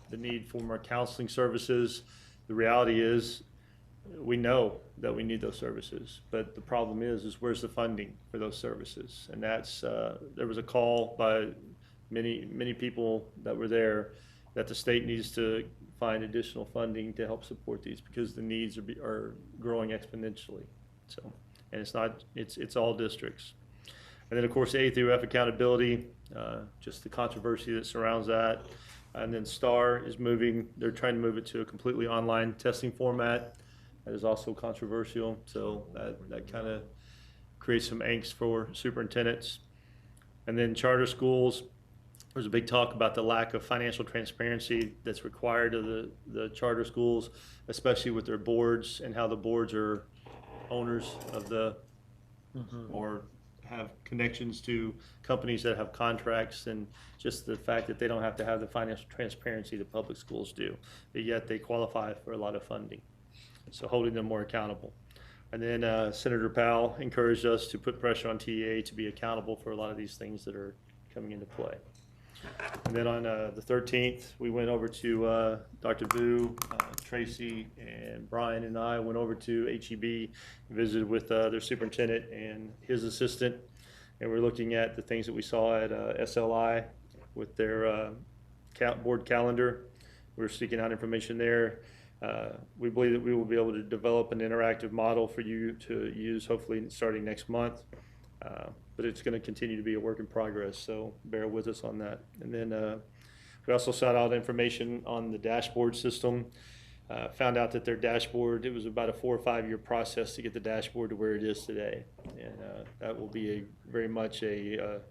the need for more counseling services, the reality is we know that we need those services, but the problem is where's the funding for those services? And that's there was a call by many people that were there that the state needs to find additional funding to help support these because the needs are growing exponentially. So, and it's all districts. And then of course A through F accountability, just the controversy that surrounds that. And then STAR is they're trying to move it to a completely online testing format. That is also controversial, so that kind of creates some angst for superintendents. And then charter schools, there's a big talk about the lack of financial transparency that's required of the charter schools, especially with their boards and how the boards are owners of or have connections to companies that have contracts, and just the fact that they don't have to have the financial transparency that public schools do, but yet they qualify for a lot of funding. So holding them more accountable. And then Senator Powell encouraged us to put pressure on TEA to be accountable for a lot of these things that are coming into play. And then on the 13th, we went over to Dr. Vu, Tracy, and Brian and I went over to HEB, visited with their superintendent and his assistant, and we're looking at the things that we saw at SLI with their board calendar. We're seeking out information there. We believe that we will be able to develop an interactive model for you to use hopefully starting next month, but it's going to continue to be a work in progress, so bear with us on that. And then We also sought out information on the dashboard system. Found out that their dashboard, it was about a 4 or 5 year process to get the dashboard to where it is today. And that will be very much a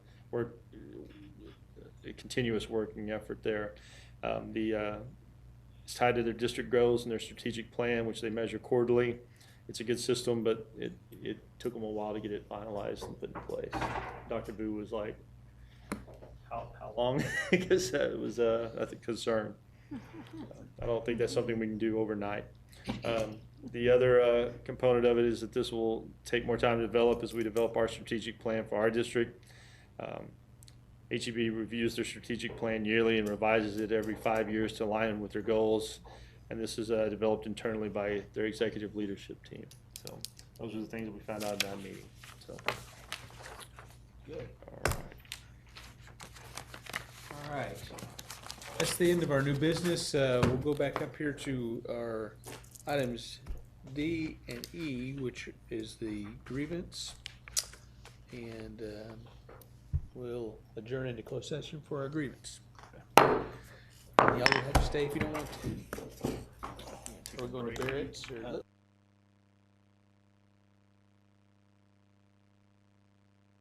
continuous working effort there. It's tied to their district goals and their strategic plan, which they measure quarterly. It's a good system, but it took them a while to get it finalized and put in place. Dr. Boo was like, how long? Because that was a concern. I don't think that's something we can do overnight. The other component of it is that this will take more time to develop as we develop our strategic plan for our district. HEB reviews their strategic plan yearly and revises it every 5 years to align with their goals. And this is developed internally by their executive leadership team. So those are the things that we found out in that meeting. So. Good. All right. All right. That's the end of our new business. We'll go back up here to our items D and E, which is the grievance. And we'll adjourn into closed session for our grievance. Y'all will have to stay if you don't want to. Are we going to Barrett's or?